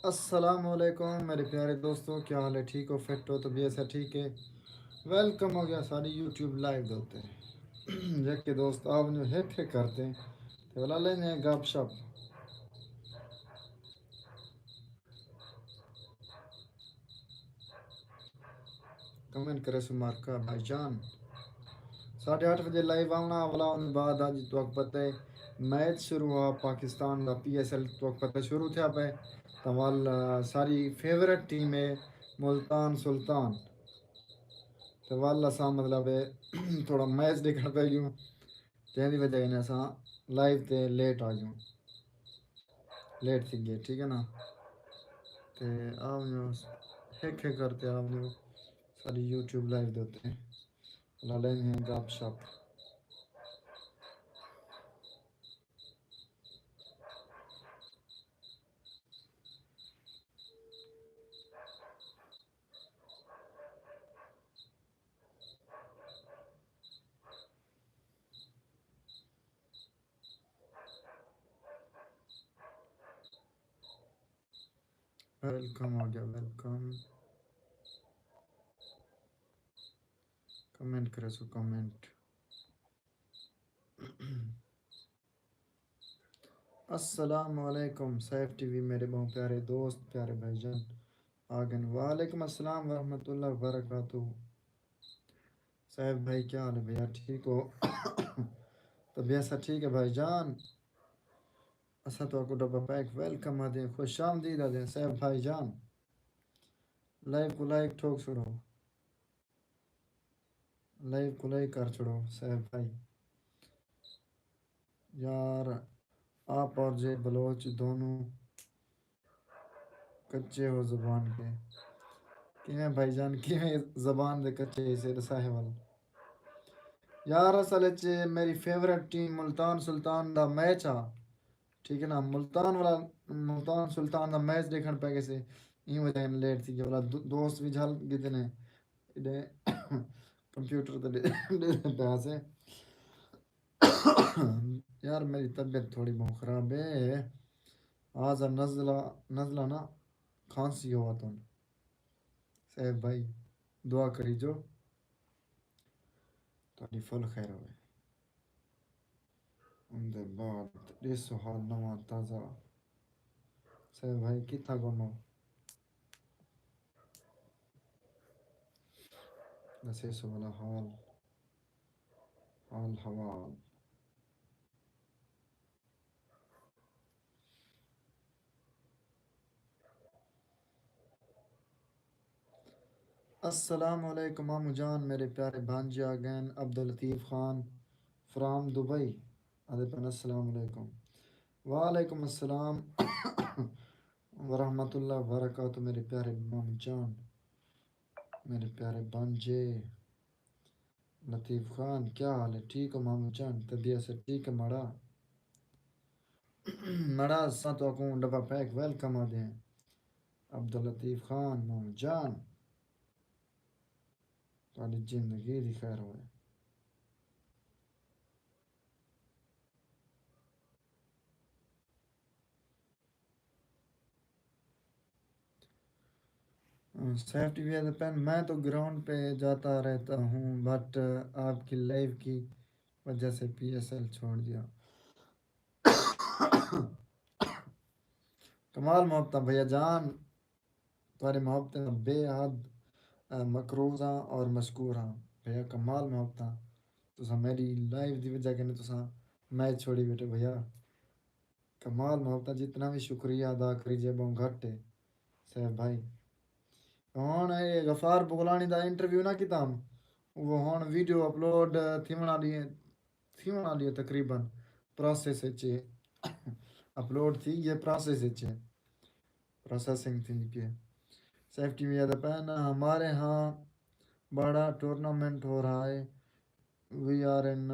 السلام علیکم میرے پیارے دوستوں، کیا حال ہے؟ ٹھیک ہو؟ فٹ ہو؟ طبیعت سے ٹھیک ہے؟ ویلکم ہو گیا ساری یوٹیوب لائیو دوتے ہیں جب کہ دوست آپ جو ہیک کرتے ہیں تو بلا لینے گپ شپ کمنٹ کرے سمار کا بھائی جان 8:30 بجے لائیو آنا والا ان بعد آج تو وقت پتہ ہے میچ شروع ہوا پاکستان کا PSL تو وقت پتہ شروع تھا پہ تمال ساری فیورٹ ٹیم ہے ملتان سلطان تو والا سا مطلب ہے تھوڑا میچ دیکھنا پہ گیوں جن وجہ نے اساں لائیو تے لیٹ آ گئے لیٹ تھی گئے ٹھیک ہے نا تے آپ جو ہیک کرتے آپ جو ساری یوٹیوب لائیو دیتے ہیں لڑیں ہیں گپ شپ ویلکم ہو گیا ویلکم کمنٹ کرے سو کمنٹ السلام علیکم سیف ٹی وی میرے بہت پیارے دوست پیارے بھائی جان آگن وعلیکم السلام ورحمۃ اللہ وبرکاتہ صاحب بھائی کیا حال ہے بھیا ٹھیک ہو طبیعت سا ٹھیک ہے بھائی جان اسا تو کو ڈبا پیک ویلکم آدیں خوش آمدید آدیں صاحب بھائی جان لائیو کو لائک ٹھوک چھوڑو لائیو کو لائک کر چھوڑو صاحب بھائی یار آپ اور جے بلوچ دونوں کچے ہو زبان کے کیویں بھائی جان کیویں زبان دے کچے سے رسائے وال یار اصل وچ میری فیورٹ ٹیم ملتان سلطان دا میچ آ ٹھیک ہے نا ملتان سلطان دا میچ دیکھن پہ گئے سے این وجہ لیٹ تھی کہ دوست بھی جھل گئے نے اڈے کمپیوٹر تے پہ سے یار میری طبیعت تھوڑی بہت خراب ہے آج نزلہ نا کھانسی ہوا تو صاحب بھائی دعا کری جو تاری فل خیر ہوئے ان دے بعد دیسو حال نواں تازہ صاحب بھائی کتنا گنو دسے سو والا حال حوال السلام علیکم مامو جان میرے پیارے بھانجے آگین عبداللطیف خان فرام دبئی ادھر السلام علیکم وعلیکم السلام ورحمۃ اللہ وبرکاتہ میرے پیارے مامو جان میرے پیارے بھانجے لطیف خان کیا حال ہے ٹھیک ہو مامو جان طبیعت سے ٹھیک ہے مڑا ساتو کو ڈبا پیک ویلکم آ دیں عبداللطیف خان مامو جان تاری زندگی دی خیر ہوئے سیفٹی وی پین میں تو گراؤنڈ پہ جاتا رہتا ہوں بٹ آپ کی لائیو کی وجہ سے PSL چھوڑ دیا کمال محبت بھیا جان تمہاری محبت بے حد مقروض ہاں اور مشکور ہاں بھیا کمال محبت تو میری لائف دی وجہ کہ میچ چھوڑی بیٹھے بھیا کمال محبت جتنا بھی شکریہ ادا کریجیے بہت گھٹ ہے صاحب بھائی ہوں غفار بغلانی دا انٹرویو نہ کیتا وہ ہوں ویڈیو اپلوڈ تھی بنا لیے تقریباً پروسیس اپلوڈ تھی یہ پروسیسنگ تھی کہ سیفٹی میں یاد پہنا ہمارے ہاں بڑا ٹورنامنٹ ہو رہا ہے we are in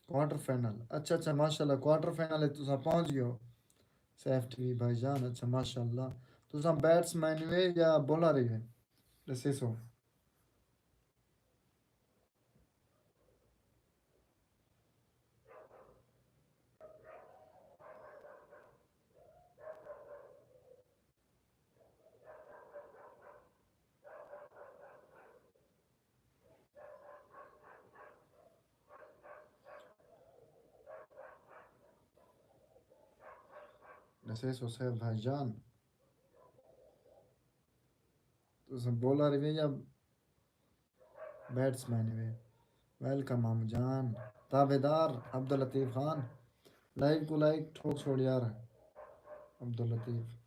quarter final اچھا ماشاء اللہ کوارٹر فائنل تو پہنچ گئے ہو سیفٹی بھائی جان اچھا ماشاء اللہ تو بیٹس مین ہوئے یا بولر ہوئے دسے سو نسیس حسین بھائی جان تو سب بولا رہے یا بیٹس مین ہوئے ویلکم مامو جان تابے دار عبداللطیف خان لائک کو لائک ٹھوک چھوڑ یار عبداللطیف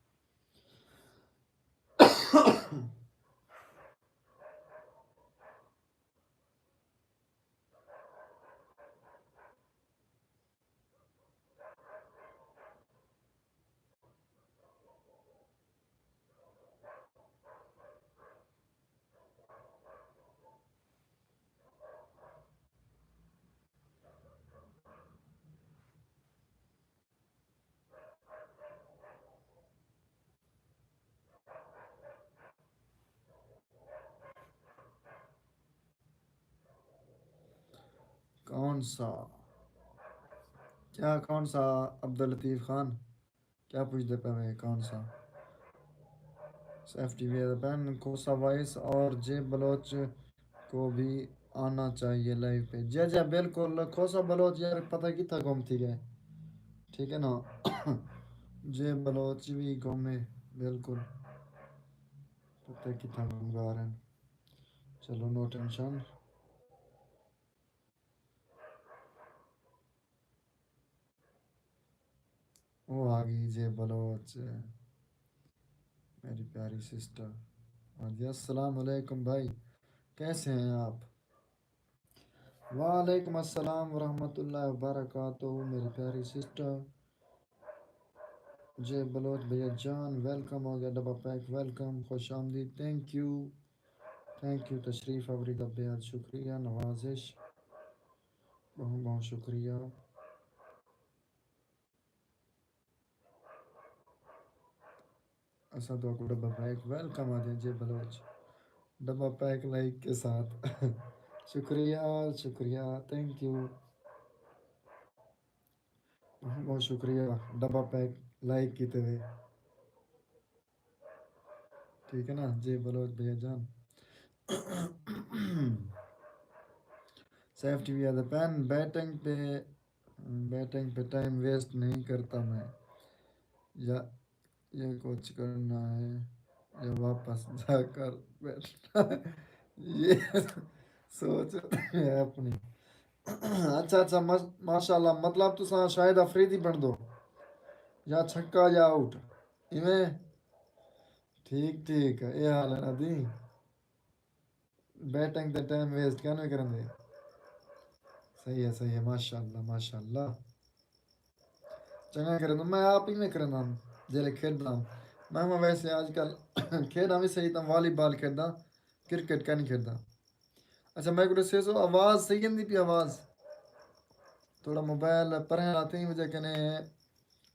کون سا کیا کون سا عبداللطیف خان کیا پوچھتے پہ میں کون سا F T V pain Khosa voice اور جے بلوچ کو بھی آنا چاہیے لائیو پہ جی جی بالکل کوسا بلوچ یار پتہ کی تھا گم تھی گئے ٹھیک ہے نا جے بلوچ بھی گھومے بالکل پتہ کی تھا گم گا رہے ہیں چلو نو ٹینشن وہ آگئی جے بلوچ میری پیاری سسٹر ہاں جی السلام علیکم بھائی کیسے ہیں آپ وعلیکم السلام ورحمۃ اللہ وبرکاتہ میری پیاری سسٹر جے بلوچ بھیا جان ویلکم ہو گیا ڈبا پیک ویلکم خوش آمدید تھینک یو تشریف آوری کا بہت شکریہ نوازش بہت بہت شکریہ اسد کو ڈبا پیک ویلکم آ جائیں جے بلوچ ڈبا پیک لائک کے ساتھ شکریہ شکریہ تھینک یو بہت شکریہ ڈبا پیک لائک کیتے ہوئے ٹھیک ہے نا جی بلوچ بھیا جان سیف ٹی وی آ پین بیٹنگ پہ ٹائم ویسٹ نہیں کرتا میں یا یہ کچھ کرنا ہے یا واپس جا کر بیٹھنا یہ سوچ ہے اپنی اچھا اچھا ماشاء اللہ مطلب تو شاید افریدی بن دو یا چھکا یا آؤٹ ایویں ٹھیک ٹھیک ہے یہ حال ہے نا دی بیٹنگ تے ٹائم ویسٹ کیا نہیں کریں گے صحیح ہے ماشاء اللہ ماشاء اللہ چنگا کریں میں آپ ہی میں کرنا جیلے کھیلتا ہوں میں ویسے آج کل کھیلنا بھی صحیح تھا والی بال کھیلتا کرکٹ کا نہیں کھیلتا اچھا میں کو سے سو آواز صحیح نہیں پی آواز تھوڑا موبائل پر آتے ہی مجھے کہنے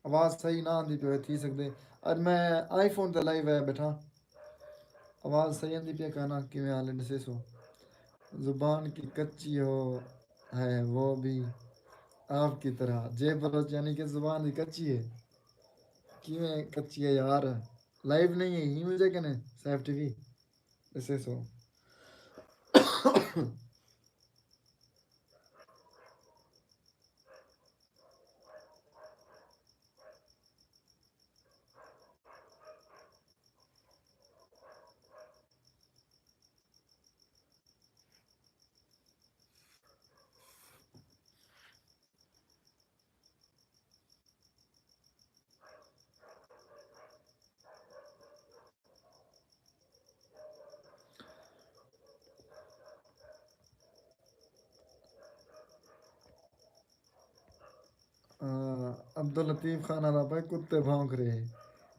آواز صحیح نہ آتی پی تھی سکتے اور میں آئی فون تے لائیو ہے بیٹھا آواز صحیح نہیں پی کہنا کہ میں حال سے سو زبان کی کچی ہو ہے وہ بھی آپ کی طرح جے بلوچ یعنی کہ زبان کی کچی ہے کیویں کچی ہے یار لائیو نہیں ہے ہی مجھے کہنے سیف ٹی وی ایسے سو عبداللطیف خان آ پہ کتے بھونک رہے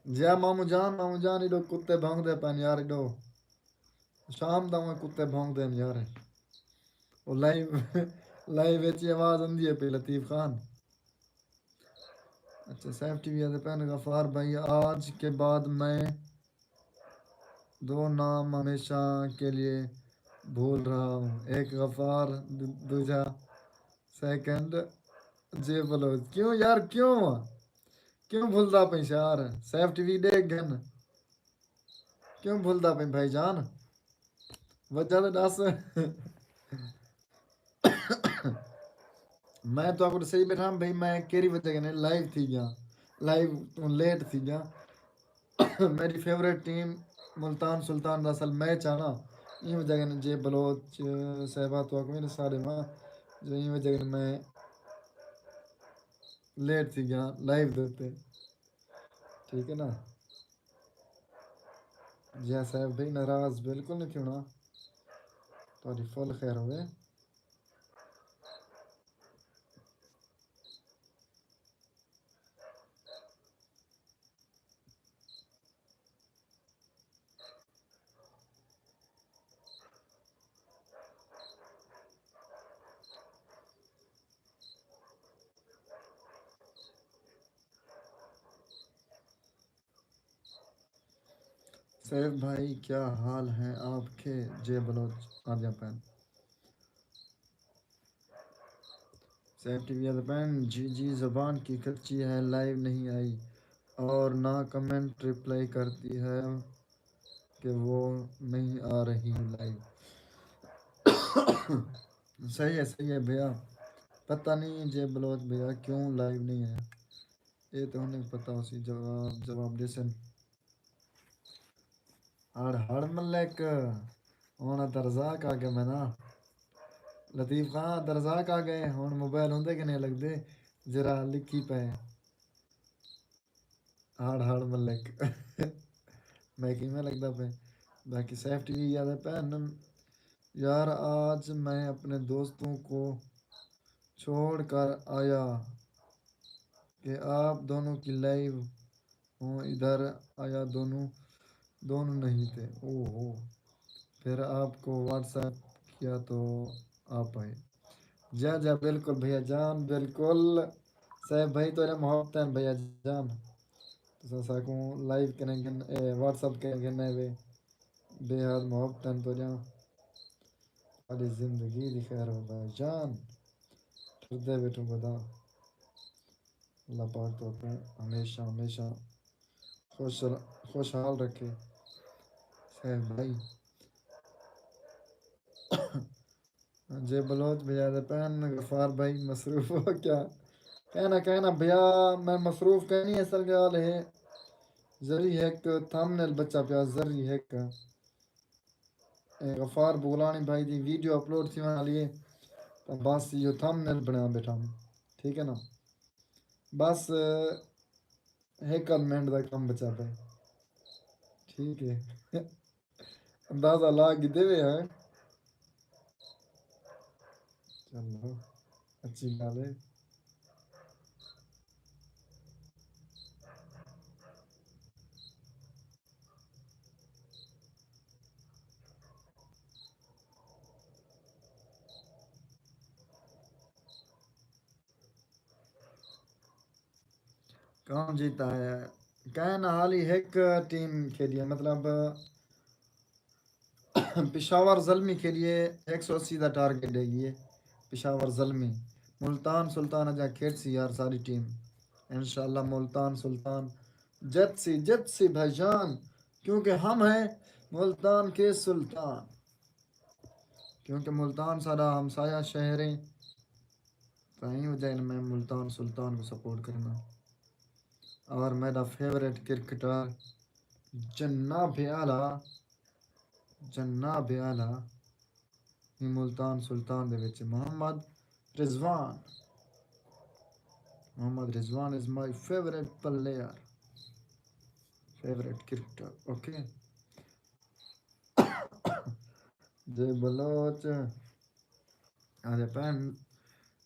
جیا مامو جان ایڈو کتے بھونک دے پین یار ایڈو شام دا میں کتے بھونک دین یار وہ لائیو ویچی آواز آندی ہے پہ لطیف خان اچھا سیف ٹی وی پین غفار بھائی آج کے بعد میں دو نام ہمیشہ کے لیے بھول رہا ہوں ایک غفار دوجا سیکنڈ جے بلوچ کیوں یار کیوں بھولتا پہ یار سیف ٹی وی دیکھ گن کیوں بھولتا پہ بھائی جان وجہ تو دس میں تو آپ کو صحیح بیٹھا بھائی میں کیری وجہ کہنے لائیو تھی گیا لائیو تو لیٹ تھی گیا میری فیوریٹ ٹیم ملتان سلطان دا اصل میچ آنا این وجہ نے جے بلوچ صاحبہ تو میرے سارے ماں جو این وجہ نے میں لیٹ تھی گیا لائیو دیتے ٹھیک ہے نا جی صاحب بھائی ناراض بالکل نہیں کیوں نا تاری فل خیر ہوئے سیف بھائی کیا حال ہیں آپ کے جے بلوچ آدیا پین سیف ٹی وی آدیا پین جی زبان کی کچی ہے لائیو نہیں آئی اور نہ کمنٹ رپلائی کرتی ہے کہ وہ نہیں آ رہی لائیو صحیح ہے بھیا پتہ نہیں جے بلوچ بھیا کیوں لائیو نہیں ہے یہ تو انہیں پتہ اسی جواب دے سن ہڑ ملک ہونا درزاک آ گیا میں نا لطیف خان درزاک آ گئے ہوں موبائل ہوں کہ نہیں لگتے ذرا لکھی پہ ہڑ ملک میں کیوں لگتا پہ باقی سیف ٹی وی یاد ہے پہن یار آج میں اپنے دوستوں کو چھوڑ کر آیا کہ آپ دونوں کی لائیو ہوں ادھر آیا دونوں نہیں تھے پھر آپ کو واٹس ایپ کیا تو آپ آئے جا بالکل بھیا جان بالکل صاحب بھائی تو محبت ہیں بھیا جان تو ساکوں لائیو کریں گے واٹس ایپ کریں گے بے حد محبت ہیں تو جان ساری زندگی دی خیر ہو بھائی جان ٹھردے بیٹھو بدا اللہ پاک تو اپنے ہمیشہ خوشحال رکھے صاحب بھائی جے بلوچ بھیا دے پہن غفار بھائی مصروف ہو کیا کہنا بھیا میں مصروف کہنی اصل گال ہے زری ہیک تھامنل بچہ پیا زری ہیک غفار بولانی بھائی دی ویڈیو اپلوڈ تھی وہاں لیے بس یہ تھامنل بنا بیٹھا ہوں ٹھیک ہے نا بس ایک منٹ کا کام بچا پہ ٹھیک ہے اندازہ لا کے دے ہیں چلو اچھی گل ہے کون جیتا ہے کہنا حالی ایک ٹیم کے لیے مطلب پشاور زلمی کے لیے 180 کا ٹارگیٹ ہے یہ پشاور زلمی ملتان سلطان اجا کھیت سی یار ساری ٹیم انشاءاللہ ملتان سلطان جت سی بھائی جان کیونکہ ہم ہیں ملتان کے سلطان کیونکہ ملتان سارا ہمسایہ شہر ہیں کہیں وجہ میں ملتان سلطان کو سپورٹ کرنا اور میرا فیوریٹ کرکٹر جناب اعلیٰ ملتان سلطان دے وچ محمد رضوان is my favorite player favorite cricketer okay جے بلوچ ارے پہن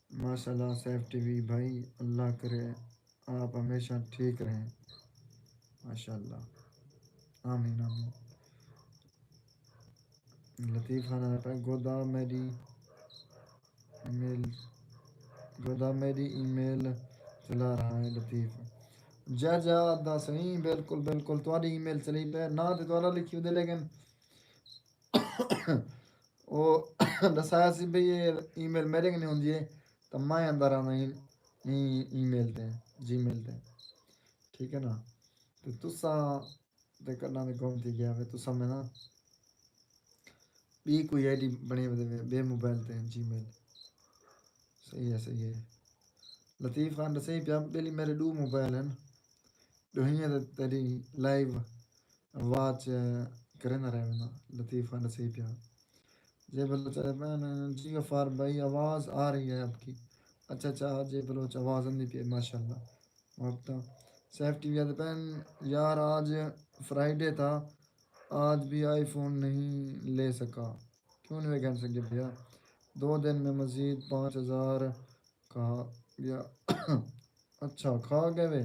ماشاءاللہ سیف ٹی وی بھائی اللہ کرے آپ ہمیشہ ٹھیک رہیں ماشاءاللہ آمین لطیف خانہ پہ گودا میری ای میل چلا رہا ہے لطیف جا دا صحیح بالکل تمہاری ای میل چلی پہ نہ تو تمہارا لکھی دے لیکن وہ دسایا سی بھئی یہ ای میل میرے کے نہیں ہوندی ہے تو میں اندر آنا ای میل تے جی میل تے ٹھیک ہے نا تو تساں تے کرنا تے کون تھی گیا تساں میں نا بھی کوئی آئی ڈی بنی بے موبائل تے جی میل صحیح ہے لطیف خان صحیح پیا پہلی میرے 2 موبائل ہیں ڈوہیاں تیری لائیو آواز کرے نہ رہے نا لطیفہ نصیب یار جی بلوچ جی غفار بھائی آواز آ رہی ہے آپ کی اچھا اچھا جی بلوچ آواز آندی پی ماشاء اللہ وقت سیف ٹی وی پین یار آج فرائیڈے تھا آج بھی آئی فون نہیں لے سکا کیوں نہیں کہہ سکے بھیا 2 دن میں مزید 5,000 کہا گیا اچھا کھا گئے وے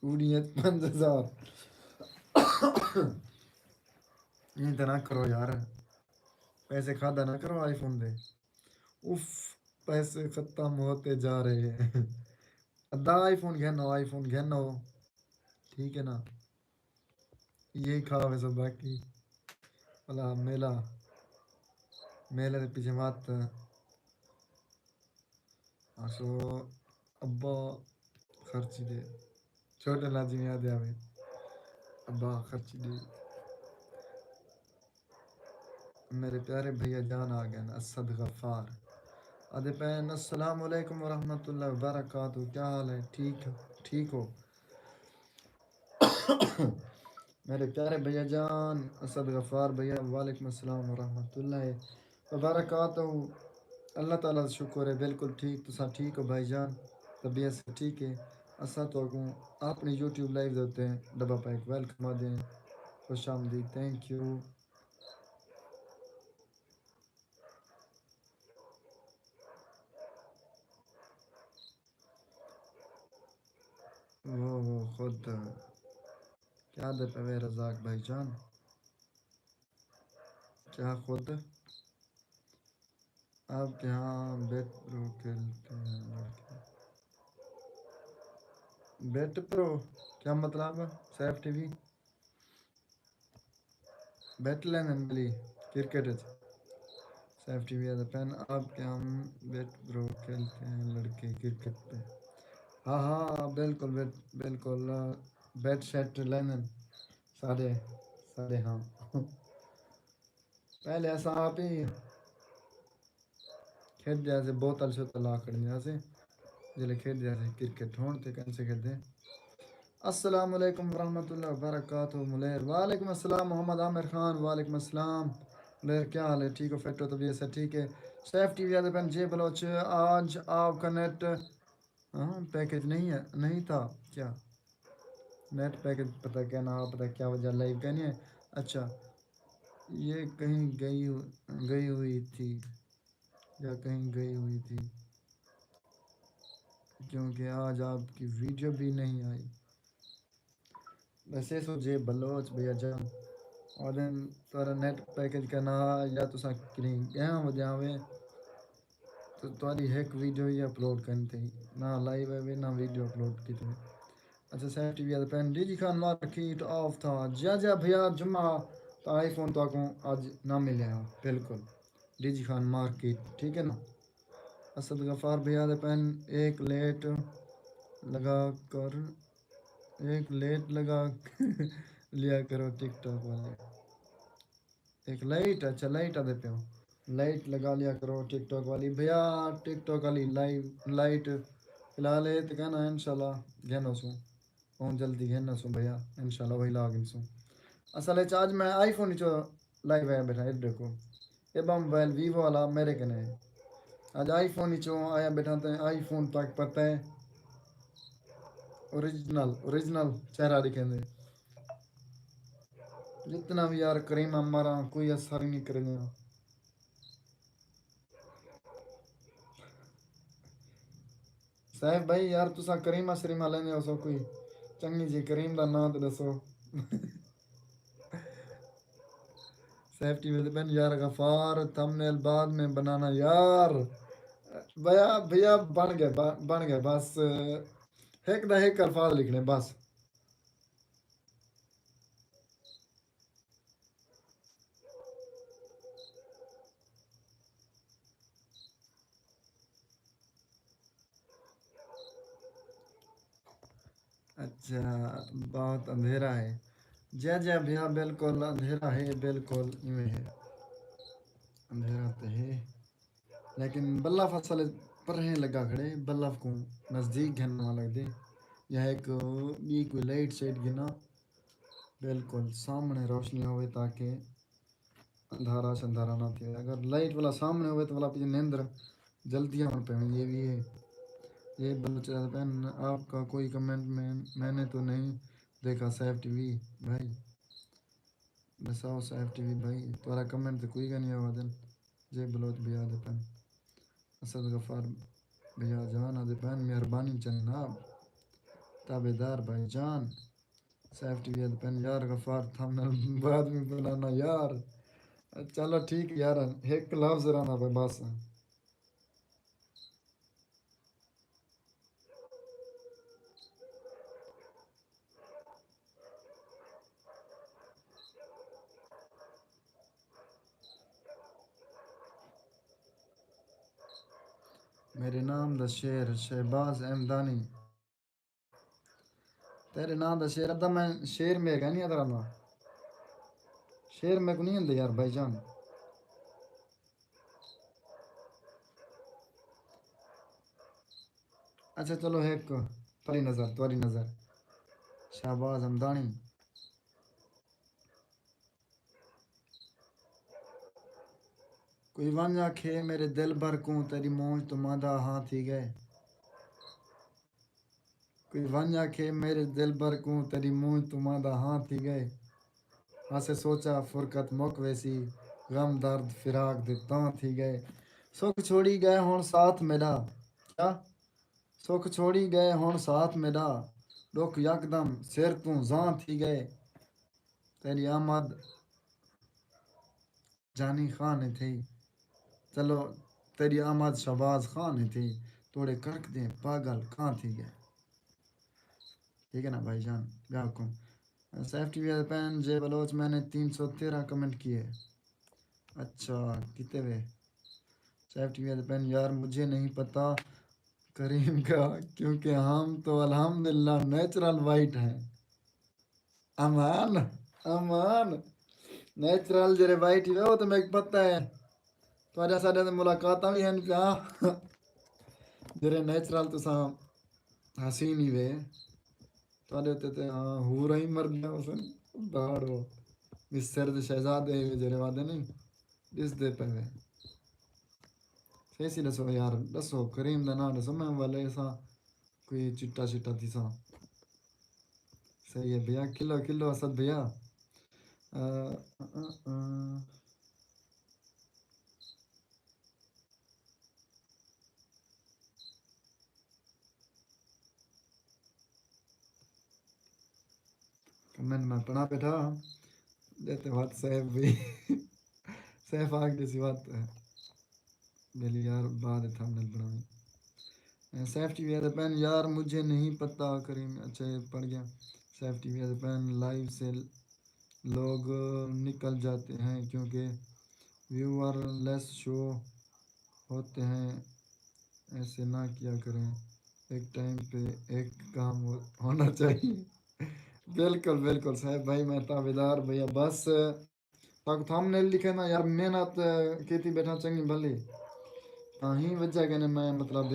اڑیت 5,000 یہ تو نہ کرو یار پیسے کھادا نہ کرو آئی فون دے اف پیسے ختم ہوتے جا رہے ہیں ادا آئی فون گھنو آئی فون گھنو ٹھیک ہے نا یہی کھا وے سب باقی والا میلہ میلے کے پیچھے مات سو ابا خرچی دے چھوٹے لاجی میں یاد آوے ابا خرچی دے میرے پیارے بھیا جان آ گئے نا اسد غفار ادے پین السلام علیکم ورحمۃ اللہ وبرکاتہ کیا حال ہے ٹھیک ہو میرے پیارے بھیا جان اسد غفار بھیا وعلیکم السلام ورحمۃ اللہ وبرکاتہ اللہ تعالیٰ کا شکر ہے بالکل ٹھیک تو سا ٹھیک ہو بھائی جان طبیعت سے ٹھیک ہے اسا تو اگوں اپنی یوٹیوب لائیو دیتے ہیں ڈبا پیک ویلکم آ دیں خوش آمدید تھینک یو وہ خود کیا دے پہ رزاق بھائی جان کیا خود آپ کے یہاں بیٹ پرو کھیلتے ہیں لڑکے بیٹ پرو کیا مطلب سیف ٹی وی بیٹ لینے ملی کرکٹ سیف ٹی وی پین آپ کے ہم بیٹ پرو کھیلتے ہیں لڑکے کرکٹ پہ ہاں ہاں بالکل بالکل بیٹ شیٹ لینن سارے ہاں پہلے ایسا آپ ہی کھیل دیا سے بوتل سے لا کر سے جلے کھیل دیا سے کرکٹ ہون تے کیسے کھیلتے ہیں السلام علیکم ورحمۃ اللہ وبرکاتہ ملیر وعلیکم السلام محمد عامر خان وعلیکم السلام ملیر کیا حال ہے ٹھیک ہو فیٹ ہو طبیعت سے ٹھیک ہے سیف ٹی وی پین جے بلوچ آج آپ کا نیٹ ہاں پیکج نہیں ہے نہیں تھا کیا نیٹ پیکج پتہ کیا نا پتہ کیا وجہ لائیو کہنی ہے اچھا یہ کہیں گئی ہوئی تھی یا کہیں گئی ہوئی تھی کیونکہ آج آپ کی ویڈیو بھی نہیں آئی ویسے سو جے بلوچ بھیا جان اور دن تارا نیٹ پیکج کرنا یا تو سا کریں گیا وجہ ہوئے تو تاری ایک ویڈیو ہی اپلوڈ کرنی تھی نہ لائیو ہے نہ ویڈیو اپلوڈ کی تھی اچھا سیف ٹی وی پین D G Khan market off تھا جا بھیا جمعہ تو آئی فون تو آگوں آج نہ ملے ہاں بالکل ڈی جی خان مارکیٹ ٹھیک ہے نا اسد غفار بھیا پین لگا کر ایک لیٹ لگا لیا کرو ٹک ٹاک والے ایک لائٹ اچھا لائٹ آدھے پہ لائٹ لگا لیا کرو ٹک ٹاک والی بھیا ٹک ٹاک والی لائٹ فی الحال ہے تو کہنا انشاءاللہ گھنو سوں بہت جلدی گھننا سوں بھیا انشاءاللہ وہی لاگن سوں اصل ہے آج میں آئی فون چو لائیو آیا بیٹھا یہ دیکھو یہ با موبائل ویوو والا میرے کنے ہے آج آئی فون چو آیا بیٹھا تو آئی فون تک پتہ ہے اوریجنل چہرہ دکھیں دے جتنا بھی یار کریم ہمارا کوئی اثر ہی نہیں کرے گا صاحب بھائی یار تسا کریمہ شریمہ لینے ہو سو کوئی چنگی جی کریم دا نام تو دسو سیفٹی میں بن یار غفار تھمبنیل بعد میں بنانا یار بھیا بن گئے بس ایک دا ایک الفاظ لکھنے بس اچھا بہت اندھیرا ہے جی بھیا بالکل اندھیرا ہے بالکل ایویں ہے اندھیرا تو ہے لیکن بلہ فصل پر ہیں لگا کھڑے بلف کو نزدیک گھننا لگ دے یا ایک بھی کوئی لائٹ شیڈ گنا بالکل سامنے روشنی ہوئے تاکہ اندھارا شندھارا نہ تھے. اگر لائٹ والا سامنے ہوئے تو والا پیچھے نیندر جلدی آن پہ یہ بھی ہے. یہ بلوچ بہن آپ کا کوئی کمنٹ میں نے تو نہیں دیکھا. سیف ٹی وی بھائی بساؤ سیف ٹی وی بھائی تمہارا کمنٹ تو کوئی کا نہیں ہوا دن. جے بلوچ بھیا دے پہن اسد غفار بھیا جان آدھے پہن مہربانی جناب تابے دار بھائی جان. سیف ٹی وی پہن یار غفار تھمنل بعد میں بنانا یار. چلو ٹھیک یار ایک لفظ رہنا پہ بس. میرے نام دا شیر شہباز احمدانی تیرے نام دا شیر ادھا میں شیر میں گا نہیں ادھر آنا شیر میں کو نہیں اندے یار بھائی جان. اچھا چلو ایک توری نظر شہباز احمدانی. کوئی ون آکھے میرے دل بھر کوں تیری مونج تو مادہ ہاں تھی گئے. کوئی ون آکھے میرے دل بھر کوں تیری مونج تو مادہ ہاں تھی گئے. ہاں سے سوچا فرقت مک ویسی غم درد فراق دے تاں تھی گئے. سکھ چھوڑی گئے ہون ساتھ میرا کیا سکھ چھوڑی گئے ہون ساتھ میرا دکھ یکدم سر تو زاں تھی گئے. تیری آمد جانی خان نے تھی چلو تیری آمد شہباز خان نے تھی توڑے کرک دیں پاگل کہاں تھی گئے. ٹھیک ہے نا بھائی جان بیاکم سیف ٹی وی پین جے بلوچ میں نے 313 کمنٹ کیے. اچھا کتے وے سیف ٹی وی پین یار مجھے نہیں پتا کریم کا کیونکہ ہم تو الحمدللہ نیچرل وائٹ ہیں. امان امان نیچرل جڑے وائٹ ہی وہ تو میرے کو پتہ ہے. تھوڑا ساڈے تے ملاقاتاں بھی ہیں پیا جڑے نیچرل تساں حسین ہی وے تھوڑے تے ہاں ہورا ہی مر گیا اسن داڑو مصر دے شہزادے جڑے وادے نہیں دس دے پے وے کیسی دسو یار دسو کریم دا نام دسو میں والے سا کوئی چٹا چٹا تھی سا. صحیح ہے بھیا کلو کلو اسد بھیا. کمنٹ میں پڑھا پہ تھا دیتے بات سیف بھی سیف آگ جیسی بات ہے میری یار بعد تھا میں پڑھائی. سیف ٹی وی پین یار مجھے نہیں پتہ کریم اچھا یہ پڑھ گیا. سیف ٹی وی پین لائیو سے لوگ نکل جاتے ہیں کیونکہ ویور لیس شو ہوتے ہیں. ایسے نہ کیا کریں ایک ٹائم پہ ایک کام ہونا چاہیے. بالکل بالکل صاحب بھائی میں تابیدار بھیا بس تاک تھام نے لکھے نا یار محنت کیتی بیٹھا چنگی بھلی ہی وجہ کہ میں مطلب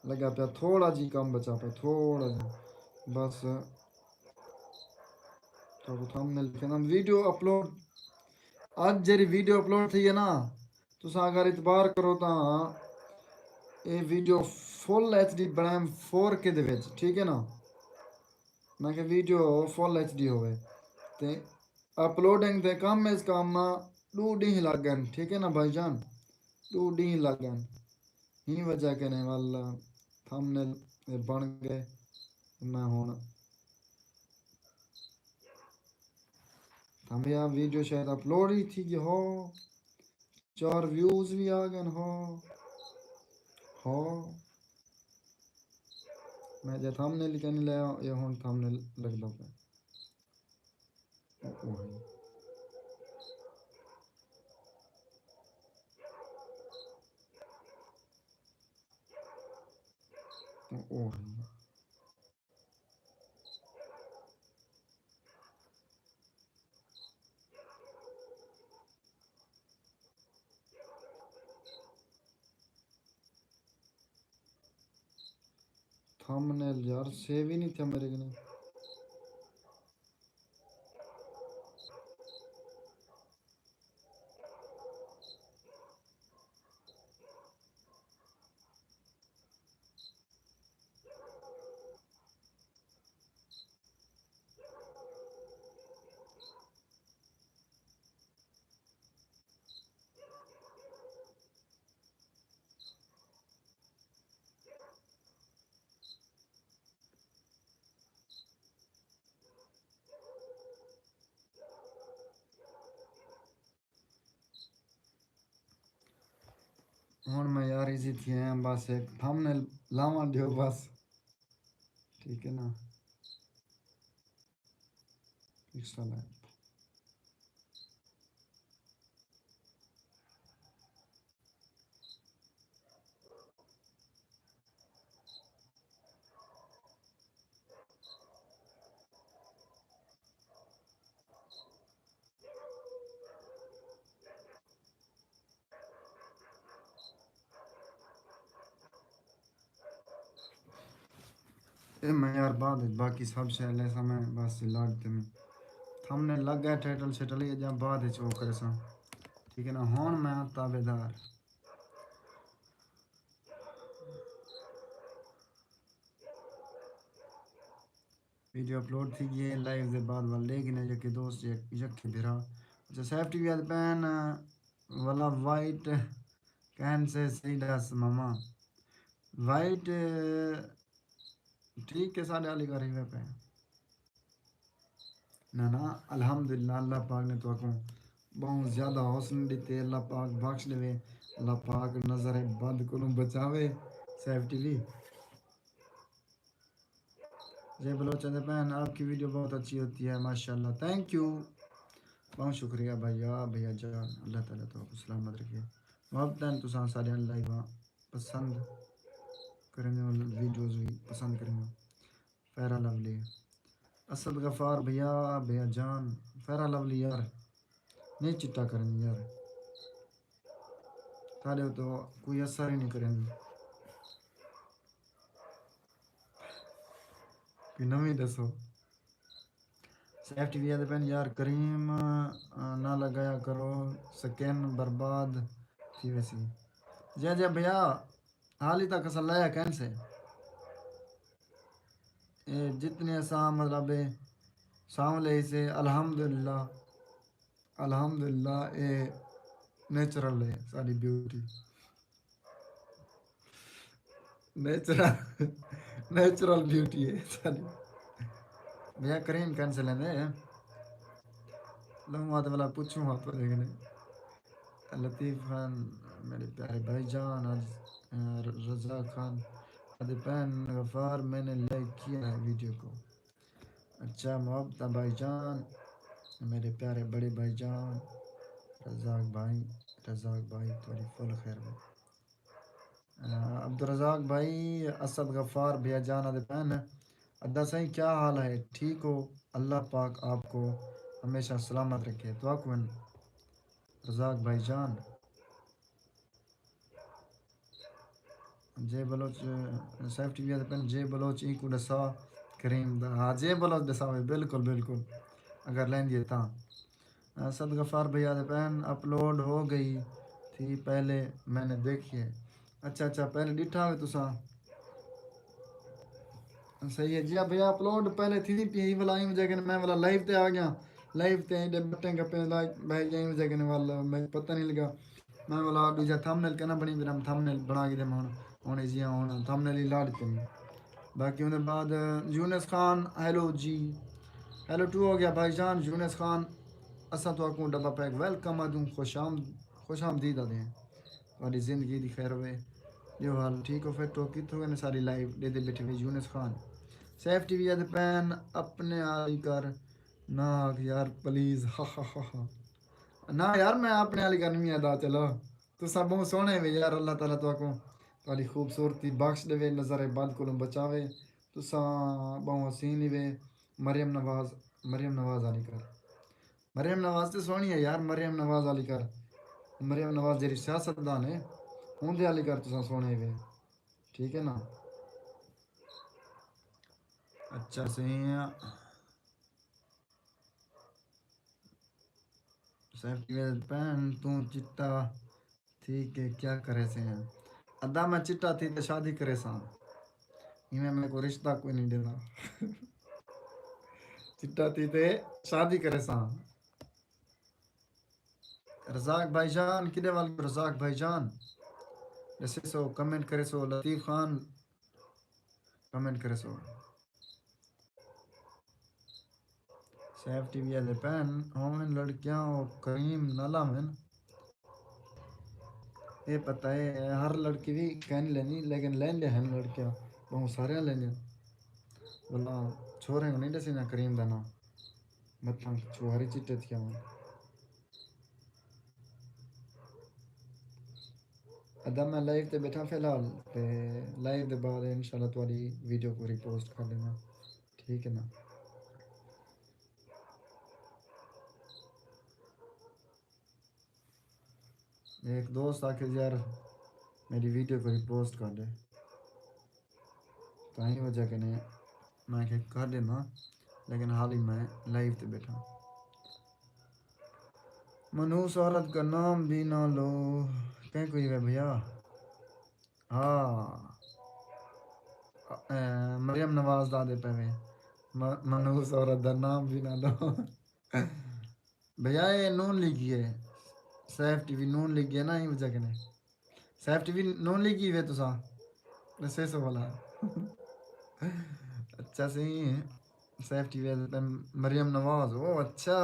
لگا پیا تھوڑا جی کم بچا پیا تھوڑا جی بس تھام نے لکھے نا ویڈیو اپلوڈ اج جی ویڈیو اپلوڈ تھی ہے نا تساں اگر اعتبار کرو تا یہ ویڈیو فل ایچ ڈی بنایا 4K دے وچ ٹھیک ہے نا میں کہ ویڈیو فل ایچ ڈی ہوئے تے اپلوڈنگ تے کم از کم 2 ڈی لگ گئے ٹھیک ہے نا بھائی جان 2 ڈی لگ گئے ہی وجہ کہنے والا تھم نے بن گئے میں ہوں ہمیں یہاں ویڈیو شاید اپلوڈ ہی تھی کہ ہو 4 ویوز بھی آ گئے ہو میں جب تھم نے لکھا نہیں لیا یہ ہون تھم نے لگ دو پہ تھمبنیل یار سیو ہی نہیں تھا میرے کے ہوں میں یار ایزی تھی ہیں بس ایک تھمبنیل لاواں دیو بس ٹھیک ہے نا پکسل ہے اے میں یار بعد باقی سب سے ایسا میں بس لاگتے میں تھمبنیل لگ گیا ٹائٹل شیٹل یہ جا بعد وہ کرے سا ٹھیک ہے نا ہون میں تابے دار ویڈیو اپلوڈ تھی گئی لائیو دے بعد والا لیکن ہے کہ دوست یک بھرا اچھا سیفٹی بھی آدھ پین والا وائٹ کہن سے صحیح ڈاس ماما وائٹ ٹھیک ہے سارے علی کا رہی پہ نا الحمدللہ اللہ پاک نے تو کو بہت زیادہ حوصلہ دیتے اللہ پاک بخش دے اللہ پاک نظر بد کو بچاوے سیفٹی بھی جے بلوچن بہن آپ کی ویڈیو بہت اچھی ہوتی ہے ماشاءاللہ تھینک یو بہت شکریہ بھیا بھیا جان اللہ تعالیٰ تو آپ کو سلامت رکھے محبت تو سارے لائیو پسند کریں ویڈیوز بھی پسند کریں فیرا لولی اسد غفار بھیا بھیا جان فیرا لولی یار نہیں چٹا کریں یار سارے تو کوئی اثر ہی نہیں کریں گے کہ نویں دسو سیفٹی بھی پین یار کریم نہ لگایا کرو سکین برباد تھی ویسی جی بھیا حال ہی تک اصل لایا کین سے جتنے آسان مطلب سامنے سے الحمدللہ الحمدللہ اے نیچرل ہے ساری بیوٹی نیچرل بیوٹی ہے ساری بھیا کریم کینسل ہے لوں تو والا پوچھوں ہاں تو دیکھنے لطیف خان میرے پیارے بھائی جان آج رضا خان پین غفار میں نے لائک کیا ہے ویڈیو کو اچھا محبت بھائی جان میرے پیارے بڑے بھائی جان رزاق بھائی تھوڑی فل خیر میں عبدالرزاق بھائی اسد غفار بھیا جان آدھے پہن ادا صحیح کیا حال ہے ٹھیک ہو اللہ پاک آپ کو ہمیشہ سلامت رکھے دعا کون رزاق بھائی جان جے بلوچ سیفٹی بھی پہن جے بلوچ کو ڈسا کریم دا ہاں جے بلوچ ڈسا ہوئے بالکل بالکل اگر لین دیے تاں اسد غفار بھیا دے پہن اپلوڈ ہو گئی تھی پہلے میں نے دیکھی ہے اچھا پہلے ڈٹھا ہوئے تو سا صحیح ہے جی بھیا اپلوڈ پہلے تھی پی والا وجہ کہ میں والا لائیو تے آ گیا لائیو تے بٹیں گپیں لائک بھائی جائیں وجہ کہ والا میں پتہ نہیں لگا میں والا دوجا تھمبنیل کہنا بنی میرا تھمبنیل بنا کے دے ہوں ایزی ہوں تھمبنیل ہی لاڈ کے باقی ان کے بعد یونس خان ہیلو جی ہیلو ٹو ہو گیا بھائی جان یونس خان اساں تو کو ڈبا پیک ویلکم ادوں خوش آمدید آدھے تھوڑی زندگی دی خیر ہوئے جو حال ٹھیک ہو پھر تو کت ہوئے ساری لائف دے دے بیٹھے ہوئے یونس خان سیفٹی بھی ہے پین اپنے آئی کر نہ یار پلیز ہا نہ یار میں اپنے والی کرنی ادا چلو تو سب بہت سونے بھی یار اللہ تعالیٰ تو کو تاری خوبصورتی بخش دے نظر بد کو بچاوے تو بہت حسین وے مریم نواز علی کر مریم نواز تو سونی ہے یار مریم نواز علی کر مریم نواز جی سیاستدان ہے ہوں دے علی کر تو سونے وے ٹھیک ہے نا اچھا صحیح ہے سیفٹی ویئر پہن تو چٹا تھی کہ کیا کرے سے ہیں ادا میں چٹا تھی تو شادی کرے سا میں کو رشتہ کوئی نہیں دینا چٹا تھی تے شادی کرے سا رزاق بھائی جان کدے والے رزاق بھائی جان جیسے سو کمنٹ کرے سو لطیف خان کمنٹ کرے سو سیفٹی ویئر پہن ہومن لڑکیاں اور کریم نالا میں یہ پتہ ہے ہر لڑکی بھی کہنے لینی لیکن لین لے ہیں لڑکیاں بہت سارے لین لیں بلا چھوڑیں گے نہیں دسی نہ کریم دا نام مطلب چوہری چٹے تھیا ہوں ادا میں لائیو تے بیٹھا فی الحال تے لائیو دے بعد انشاءاللہ تواڈی ویڈیو کو ریپوسٹ کر دینا ٹھیک ہے نا ایک دوست آ کے یار میری ویڈیو کو ریپوسٹ کر دے تو ہی وجہ کہ نہیں میں کہ کر دینا لیکن حال ہی میں لائیو تے بیٹھا منوس عورت کا نام بھی نہ لو کہیں کوئی ہے بھیا ہاں مریم نواز دادے پہ میں منوس عورت کا نام بھی نہ لو بھیا یہ نون لکھی ہے سیف ٹی وی نون لکھی ہے نا ہی وجہ کہ نہیں سیف ٹی وی نون لکھی ہوئے تو سا سے سو والا اچھا صحیح ہے سیفٹی ویئر مریم نواز او اچھا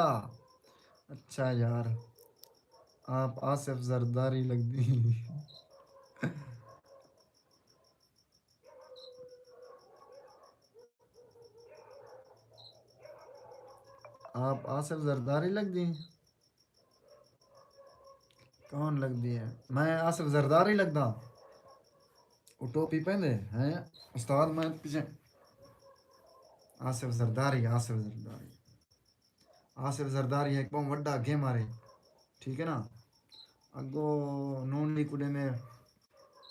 اچھا یار آپ آصف زرداری لگ دی آپ آصف زرداری لگ دی کون لگ دی ہے میں آصف زرداری لگدا وہ ٹوپی پہنے ہیں استاد میں پیچھے آصف زرداری آصف زرداری ایک بہت وڈا گیم آ رہے ٹھیک ہے نا اگو نون لی کڑے میں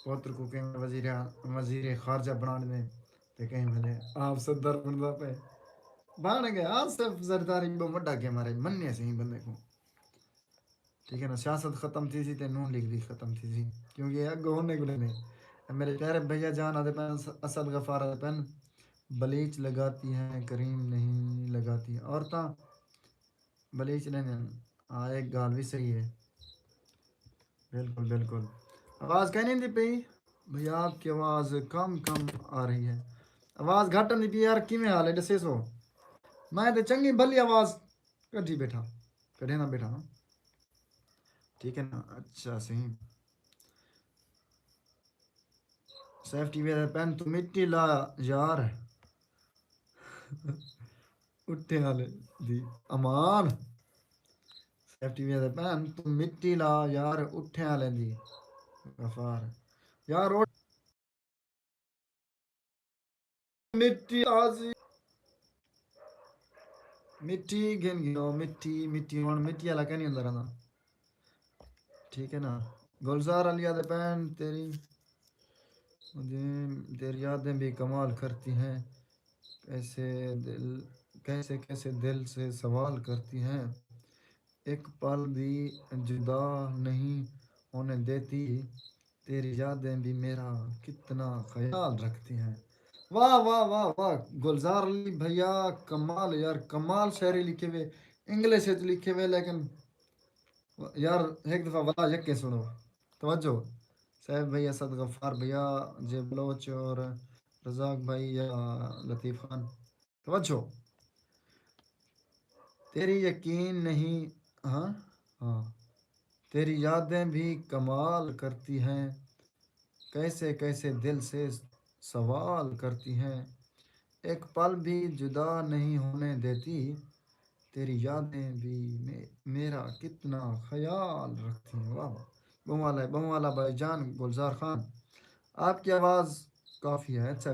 پوتر کو کہیں وزیر خارجہ بنا دیں تو کہیں بھلے آپ صدر بندا پہ بان گئے آصف زرداری بہت وڈا گیم آ رہے مننے سے ہی بندے کو ٹھیک ہے نا سیاست ختم تھی سی تے نون لیگ بھی ختم تھی سی کیونکہ اگو ہونے گلے نے میرے پیارے بھیا جان آدھے پین اسد غفار آدھے پین بلیچ لگاتی ہیں کریم نہیں لگاتی عورتاں بلیچ نہیں ہاں ایک گال بھی صحیح ہے بالکل بالکل آواز کہیں نہیں دی پئی بھیا آپ کی آواز کم آ رہی ہے آواز گھٹ نہیں پی یار کیویں حال ہے دسے سو میں تے چنگی بھلی آواز کڈھی بیٹھا کڈھے نہ بیٹھا ٹھیک ہے نا اچھا صحیح سیفٹی ویئر پہن تو مٹی لا یار اٹھے والے دی امان سیفٹی ویئر پہن تو مٹی لا یار اٹھے والے دی غفار یار مٹی آزی مٹی گن گنو مٹی مٹی ہون مٹی والا کہ نہیں اندر آنا ٹھیک ہے نا گلزار علی آدھے پہن تیری یادیں بھی کمال کرتی ہیں کیسے دل کیسے دل سے سوال کرتی ہیں ایک پل بھی جدا نہیں ہونے دیتی تیری یادیں بھی میرا کتنا خیال رکھتی ہیں واہ واہ واہ واہ گلزار علی بھیا کمال یار کمال شاعری لکھے ہوئے انگلش لکھے ہوئے لیکن یار ایک دفعہ ولا یک کے سنو توجہ صاحب بھائی اسد غفار بھیا جے بلوچ اور رزاق بھائی یا لطیف خان توجہ تیری یقین نہیں ہاں ہاں تیری یادیں بھی کمال کرتی ہیں کیسے کیسے دل سے سوال کرتی ہیں ایک پل بھی جدا نہیں ہونے دیتی تیری یادیں بھی میرا کتنا خیال رکھتی ہیں واہ بہو والا بھائی جان گلزار خان آپ کی آواز کافی ہے اچھا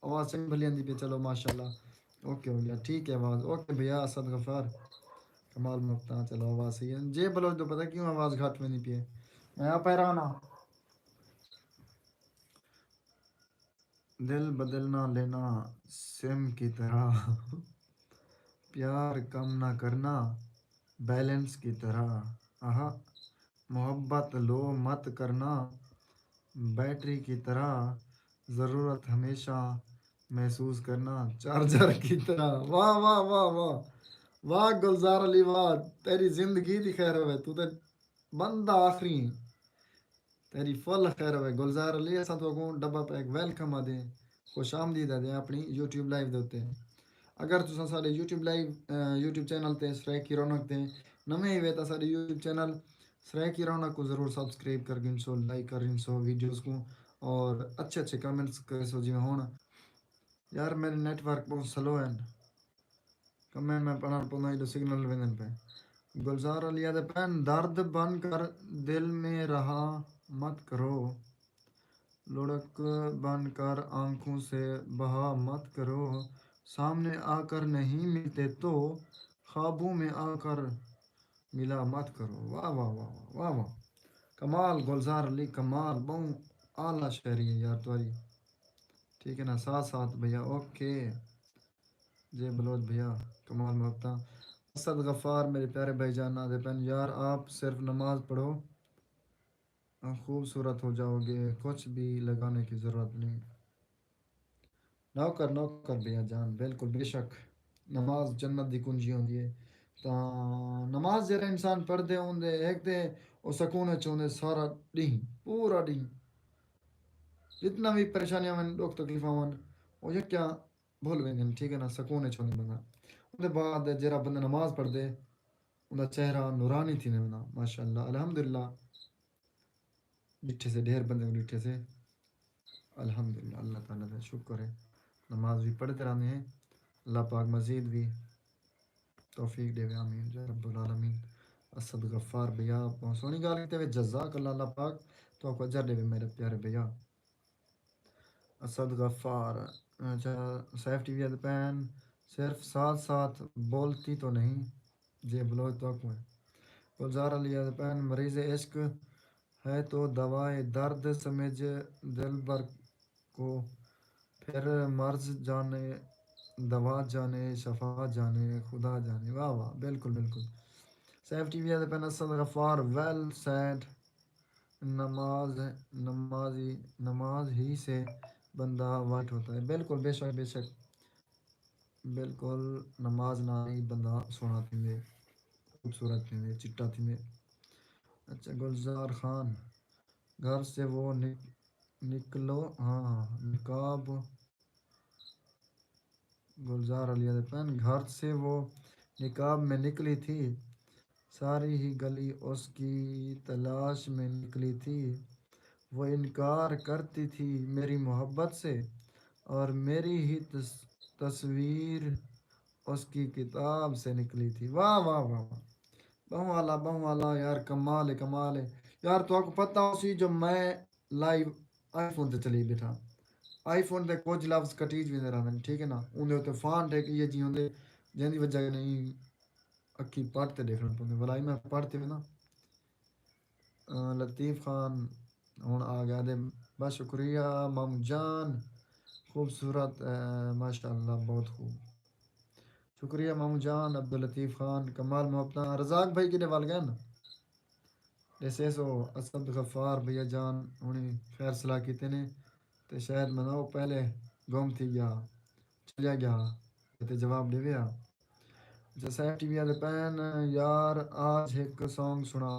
آواز چنگ بھلی آندی پہ چلو ماشاء اللہ اوکے ہو گیا ٹھیک ہے آواز اوکے بھیا اسد غفار کمال مفتا چلو آواز صحیح ہے جے بلو تو پتہ کیوں آواز گھٹ میں نہیں پی میں آپ پیرانا دل بدل نہ لینا سم کی طرح پیار کم نہ کرنا بیلنس کی طرح آہا محبت لو مت کرنا بیٹری کی طرح ضرورت ہمیشہ محسوس کرنا چارجر کی طرح واہ واہ واہ واہ واہ گلزار علی واہ تیری زندگی دی خیر ہوئے تو تے بندہ آخری ہیں۔ تیری فل خیر ہوئے گلزار علی ایسا تو کو ڈبا پیک ویلکم آ دیں خوش آمدید آ دیں اپنی یوٹیوب لائیو دے ہوتے ہیں اگر تساں سارے یوٹیوب لائیو یوٹیوب چینل تے سرائے کی رونق دیں نمیں ہوئے تا سارے یوٹیوب چینل سرائے کی رونق کو ضرور سبسکرائب کر گن سو لائک کر گن سو ویڈیوز کو اور اچھے اچھے کمنٹس کر سو جی ہونا یار میرے نیٹ ورک بہت سلو ہے کمنٹ میں پڑھنا پڑنا ہی تو سگنل ویندن پہ گلزار علی دے پین درد بن کر دل میں رہا مت کرو لڑک بن کر آنکھوں سے بہا مت کرو سامنے آ کر نہیں ملتے تو خوابوں میں آ کر ملا مت کرو واہ واہ واہ واہ واہ واہ کمال گلزار علی کمال بہو اعلیٰ شہری ہے یار تمہاری ٹھیک ہے نا ساتھ ساتھ بھیا اوکے جے بلوچ بھیا کمال محبتہ اسد غفار میرے پیارے بھائی جان نہ دے پین یار آپ صرف نماز پڑھو خوبصورت ہو جاؤ گے کچھ بھی لگانے کی ضرورت نہیں نوکر بھیا جان بالکل بے شک نماز جنت دی کنجی ہوندی ہے تا نماز جڑا انسان پڑھدے ہوندے ایک تے او سکون وچ ہوندے سارا دن پورا دن جتنا بھی پریشانیاں من دکھ تکلیفاں من وہ یہ کیا بھول ویندے ہیں ٹھیک ہے نا سکون وچ ہوندے بندہ اون دے بعد جڑا بندہ نماز پڑھ دے ان دا چہرہ نورانی تھی ویندا ماشاءاللہ الحمدللہ ڈٹھے سے ڈھیر بندے کو ڈٹھے سے الحمدللہ اللہ تعالیٰ کا شکر ہے نماز بھی پڑھتے رہنے ہیں اللہ پاک مزید بھی توفیق دے آمین یا رب العالمین اسد غفار بھیا بہت سونی گال کیتے ہوئے جزاک اللہ اللہ پاک تو آپ کو اجر دے میرے پیارے بھیا اسد غفار اچھا سیف ٹی وی پین صرف ساتھ ساتھ بولتی تو نہیں جے بلو تو ہے گلزار علی پین مریض عشق ہے تو دوائے درد سمجھ دل بر کو پھر مرض جانے دوا جانے شفا جانے خدا جانے واہ واہ بالکل بالکل سیف ٹی وی پین اسد غفار ویل سیڈ نماز ہی سے بندہ وائٹ ہوتا ہے بالکل بے شک بالکل نماز نہ ہی بندہ سونا تھی میں خوبصورت تھی میں چٹا تھی میں اچھا گلزار خان گھر سے وہ نکلو ہاں نقاب گلزار علی پین گھر سے وہ نقاب میں نکلی تھی ساری ہی گلی اس کی تلاش میں نکلی تھی وہ انکار کرتی تھی میری محبت سے اور میری ہی تصویر اس کی کتاب سے نکلی تھی واہ واہ واہ واہ بہو والا یار کمال ہے کمال ہے یار تو آپ کو پتہ ہو سی جو میں لائیو آئی فون تے چلی بیٹھا آئی فون تے کچھ لفظ کٹیج بھی نہیں رہتے ٹھیک ہے نا اندر اتنے فانٹ ہے کہ یہ جی ہوندے جن دی وجہ نہیں اکھی پڑھتے دیکھنا پوندے ولائی میں پڑھتے ہوئے نا لطیف خان ہوں آ گیا دے بس شکریہ مام جان خوبصورت ماشاء اللہ بہت خوب شکریہ مامو جان عبداللطیف خان کمال محبتہ رزاق بھائی کے وال گئے نا جیسے سو اسد غفار بھیا جان انہیں خیر صلاح کیتے نے تو شاید مناؤ پہلے گم تھی گیا چلیا گیا تے جواب دے گیا جیسا ٹی وی والے پین یار آج ایک سانگ سنا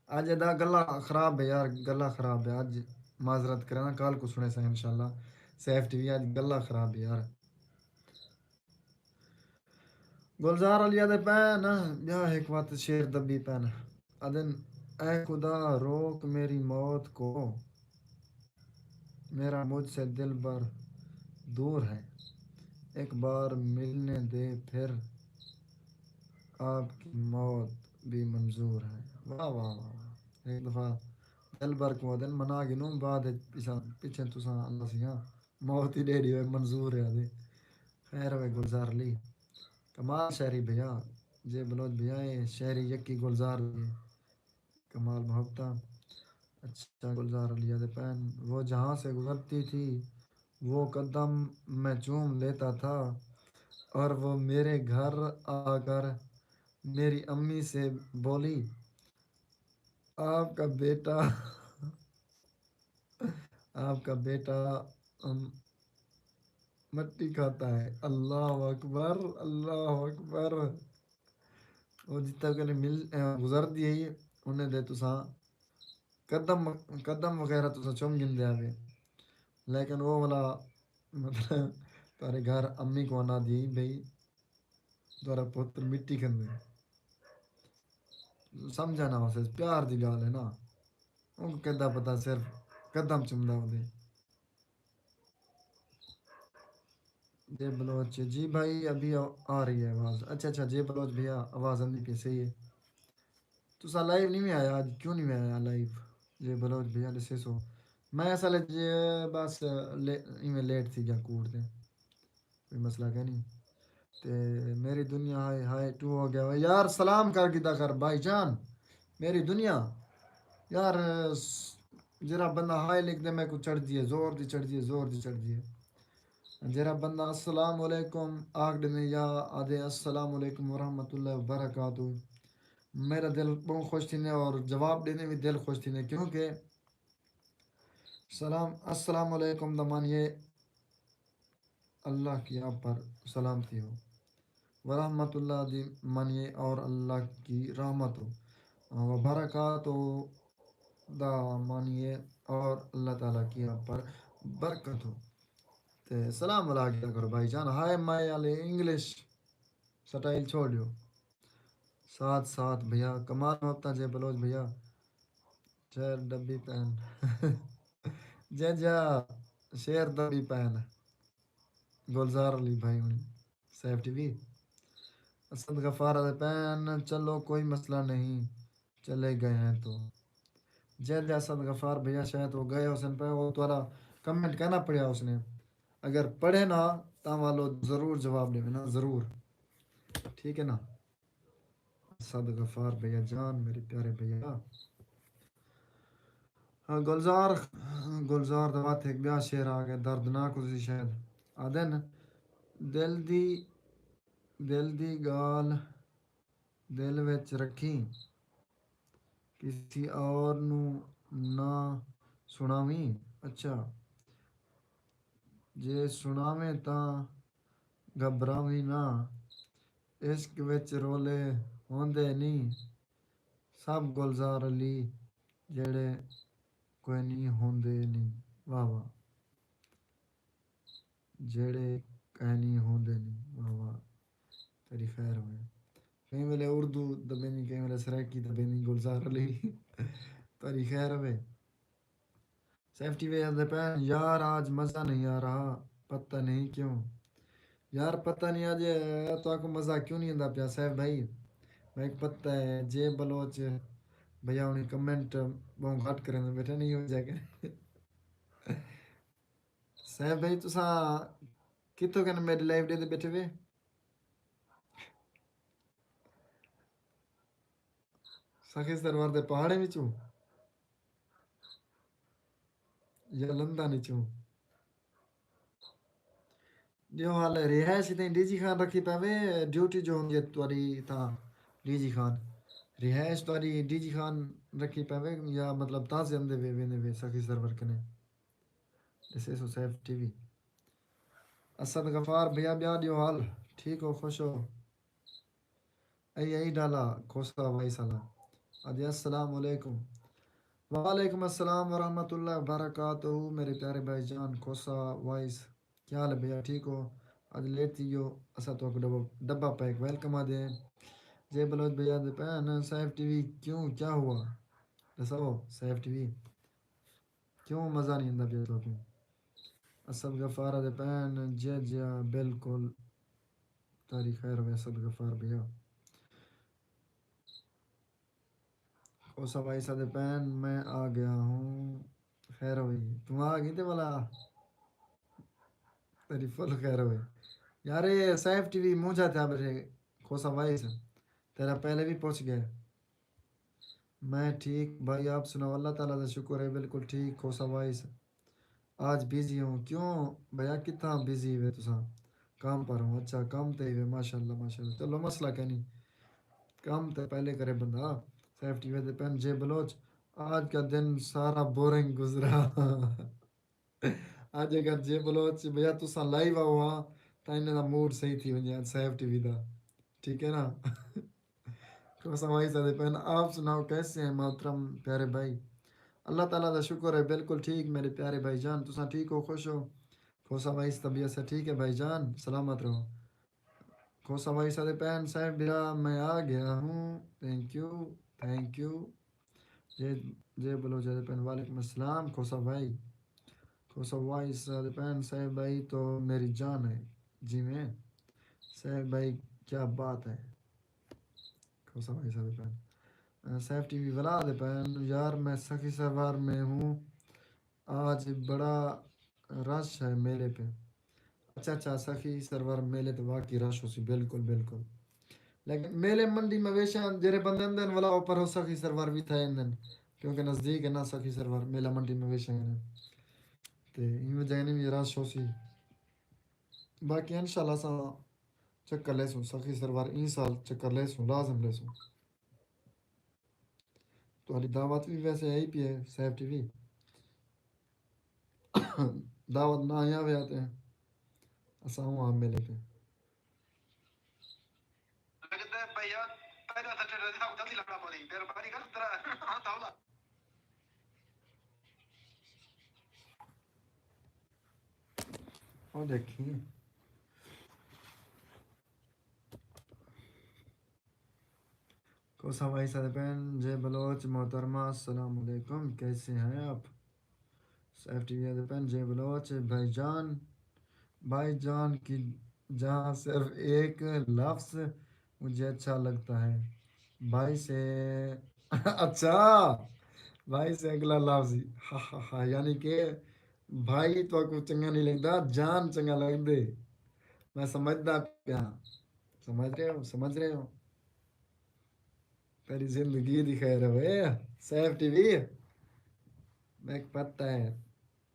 آج دا گلا خراب ہے یار گلا خراب ہے آج معذرت کرنا کال کو سنے سا انشاءاللہ سیف ٹی وی آج گلا خراب ہے یار گلزار علی دے پین یا ایک بات شیر دبی پین ادن اے خدا روک میری موت کو میرا مجھ سے دل بر دور ہے ایک بار ملنے دے پھر آپ کی موت بھی منظور ہے واہ واہ واہ ایک دفعہ دل بر کو دن منا گنوں بعد پیچھے تساں اللہ سیاں موت ہی ڈیڑی ہوئے منظور ہے دے خیر ہوئے گلزار علی کمال شہری بھیا جے بلوچ بھیا شہری یکی گلزار علی کمال محبتہ اچھا گلزار علی پین وہ جہاں سے گزرتی تھی وہ قدم میں چوم لیتا تھا، اور وہ میرے گھر آ کر میری امی سے بولی، آپ کا بیٹا آپ کا بیٹا ام، مٹی کھاتا ہے۔ اللہ اکبر، اللہ اکبر۔ وہ جتنا کہ مل گزر دی انہیں دے تساں قدم قدم وغیرہ تساں چوم گن دیا وے، لیکن وہ والا مطلب تارے گھر امی کو آنا دی بھئی تارا پتر مٹی کھندے، سمجھانا واسطے پیار دی گال ہے نا، ان کو کہدا پتا صرف قدم چمدا ہوندے۔ جے بلوچ جی بھائی ابھی آ رہی ہے آواز، اچھا اچھا جے بلوچ بھیا آواز آندی پی صحیح ہے۔ تسا لائیو نہیں میں آیا آج، کیوں نہیں میں آیا لائیو؟ جے بلوچ بھیا دسے سو میں اصل جے بس ایویں لیٹ تھی گیا کوڑ تے، کوئی مسئلہ کہ نہیں تے میری دنیا ہائے ہائے ٹو ہو گیا یار، سلام کر گدا کر بھائی جان میری دنیا یار، جرا بندہ ہائے لکھ دے میں کو چڑھ دیے زور دی چڑھ دیے زور دی چڑھ دیے، جرا بندہ السلام علیکم آگ دے یا آدھے السلام علیکم ورحمۃ اللہ وبرکاتہ، میرا دل بہت خوش تھی نے اور جواب دینے بھی دل خوش تھی نے، کیونکہ السلام علیکم دمانیے اللہ کی آپ پر سلامتی ہو، ورحمۃ اللہ دی منیے اور اللہ کی رحمت ہو، وبرکاتہ دا مانیے اور اللہ تعالیٰ کی آپ پر برکت ہو۔ تے سلام علیکم کرو بھائی جان، ہائے مائے والے انگلش سٹائل چھوڑیو، ساتھ ساتھ بھیا کمال ہوتا جے بلوچ بھیا، شیر ڈبی پہن جے جا شیر ڈبی پہن، گلزار علی بھائی ہونی سیف ٹی وی، اسد غفار علی پہن، چلو کوئی مسئلہ نہیں چلے گئے ہیں تو، جیل اسد غفار بھیا شاید وہ گئے حسن پہ، وہ تھوڑا کمنٹ کہنا پڑیا اس نے، اگر پڑھے نا تا والو ضرور جواب دے نا ضرور، ٹھیک ہے نا اسد غفار بھیا جان میرے پیارے بھیا۔ ہاں گلزار، گلزار دوات ایک بیا شعر آ گیا دردناک اسی شاید آدن، دل دی دل دی گال دل وچ رکھی، کسی اور نو نہ سناویں، اچھا جے سناویں تاں گھبراویں نہ، عشق وچ رولے ہوندے نہیں سب گلزار علی جڑے کوئی نہیں ہوندے نہیں، واہ واہ جڑے کوئی نہیں ہوندے نہیں، واہ واہ تیری خیر ہوئے، کہیں ویلے اردو دبینی کہیں ویلے سریکی دبینی گلزار علی تیری خیر ہوئے۔ سیفٹی وے دے پہن یار آج مزہ نہیں آ رہا پتہ نہیں کیوں، یار پتہ نہیں آج تو آپ کو مزہ کیوں نہیں آتا پیا سیف بھائی، میں ایک پتہ ہے جے بلوچ بھیا انہیں کمنٹ بہت گھٹ کریں بیٹھے نہیں ہو جائے گا سیف بھائی تساں کتوں کہنا میری لائف ڈے دے بیٹھے ہوئے، سخیس دربار دے پہاڑے وچوں یا لندن وچوں، جو حال ہے رہائش تے ڈی جی خان رکھی پاوے، ڈیوٹی جو ہوندی ہے تہاڈی تاں ڈی جی خان رہائش تہاڈی ڈی جی خان رکھی پاوے یا مطلب تازے اندے وے ویندے وے سخی سرور کنے، اسے سو سیف ٹی وی، اسد غفار بھیا بیا دیو حال ٹھیک ہو خوش ہو، ای ڈالا کھوسا وائی سالا ادی السلام علیکم، وعلیکم السلام ورحمۃ اللہ وبرکاتہ میرے پیارے بھائی جان کھوسا وائس، کیا حال ہے بھیا ٹھیک ہو، آج لیٹ تھی ہو اسا تو ڈبا پیک ویلکم آ دیں، جے بلوچ بھیا دے پہن سیف ٹی وی کیوں کیا ہوا دسو، سیف ٹی وی کیوں مزہ نہیں آتا پیا تو کیوں، اسد غفار دے پہن جے جیا بالکل تاری خیر ہوئے اسد غفار بھیا، او سوائی سادے پہن میں آ گیا ہوں، خیر ہوئی تم آ گئی تے والا تیری فل خیر ہوئے، یار یہ سیف ٹی وی منہ جاتا ہے کھوسا وائس تیرا پہلے بھی پہنچ گیا، میں ٹھیک بھائی آپ سناؤ، اللہ تعالیٰ کا شکر ہے بالکل ٹھیک کھوسا وائس، آج بزی ہوں کیوں بھیا کتنا بزی ہوئے تساں کام پر ہوں اچھا کام تے ہوئے ماشاء اللہ ماشاء اللہ چلو مسئلہ کہ نہیں کام تے پہلے کرے بندہ سیفٹی وے پین جے بلوچ آج کا دن سارا بورنگ گزرا آج اگر جے بلوچ بھیا تساں لائیو آؤ ہاں تا انہیں دا موڈ صحیح تھی ونجے سیف ٹی وی دا ٹھیک ہے نا کوسا بھائی صاحب پہن آپ سناؤ کیسے ہیں محترم پیارے بھائی اللہ تعالیٰ دا شکر ہے بالکل ٹھیک میرے پیارے بھائی جان تساں ٹھیک ہو خوش ہو کوسا بھائی اس طبیعت سے ٹھیک ہے بھائی جان سلامت رہو کوسا بھائی صاحب پہن صاحب بلا میں آ گیا ہوں تھینک یو جے جے بولو جے پہن وعلیکم السلام کوسا بھائی کوسا بھائی صاحب پہن صاحب بھائی تو میری جان ہے جی میں صاحب بھائی کیا بات ہے کوسا بھائی صاحب پہن سیف ٹی وی بلا دے پہن یار میں سخی سوار میں ہوں آج بڑا رش ہے میلے پہ اچھا اچھا سخی سرور میلے تو واقعی رش ہو سی بالکل بالکل لیکن میلے منڈی مویشیاں جڑے بندے اندن والا اوپر ہو سخی سرور بھی تھا اندن کیونکہ نزدیک ہے نا سخی سرور میلہ منڈی مویشیاں نے تے ان وجہ نہیں بھی رش ہو سی باقی انشاءاللہ سا چکر لے سوں سخی سرور این سال چکر لے سوں لازم لے سوں تو ہری دعوت بھی ویسے ہے ہی پی ہے سیف ٹی وی دعوت نہ آیا ہوئے آتے ہیں اساں ہوں آپ میلے پہ اور دیکھیں کوسا بھائی صاحب بہن جے بلوچ محترمہ السلام علیکم کیسے ہیں آپ سیف ٹی وی بہن جے بلوچ بھائی جان کی جہاں صرف ایک لفظ مجھے اچھا لگتا ہے بھائی سے اچھا بھائی سے اگلا لفظ ہاں ہاں ہاں یعنی کہ بھائی تو کو چنگا نہیں لگتا جان چنگا لگ دے میں سمجھدا پیا سمجھ رہے ہو تیری زندگی دی خیر ہوئے سیف ٹی وی میں پتہ ہے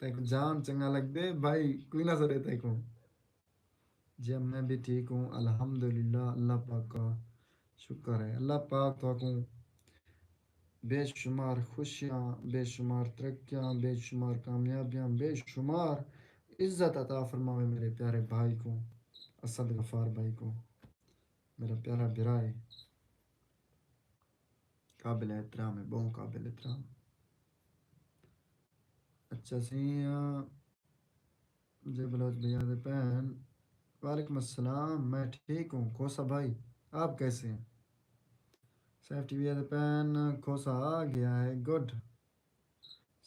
تیک جان چنگا لگ دے بھائی کوئی نہ سرے تیک ہوں جی میں بھی ٹھیک ہوں الحمدللہ اللہ پاک کا شکر ہے اللہ پاک تو کو بے شمار خوشیاں بے شمار ترقیاں بے شمار کامیابیاں بے شمار عزت عطا فرماوے میرے پیارے بھائی کو اسد غفار بھائی کو میرا پیارا برا ہے قابل احترام ہے بہت قابل احترام اچھا سی جی بلوچ بھیا دے پہن وعلیکم السلام میں ٹھیک ہوں کوسا بھائی آپ کیسے ہیں سیف ٹی وی دے پہن کوسا آ گیا ہے گڈ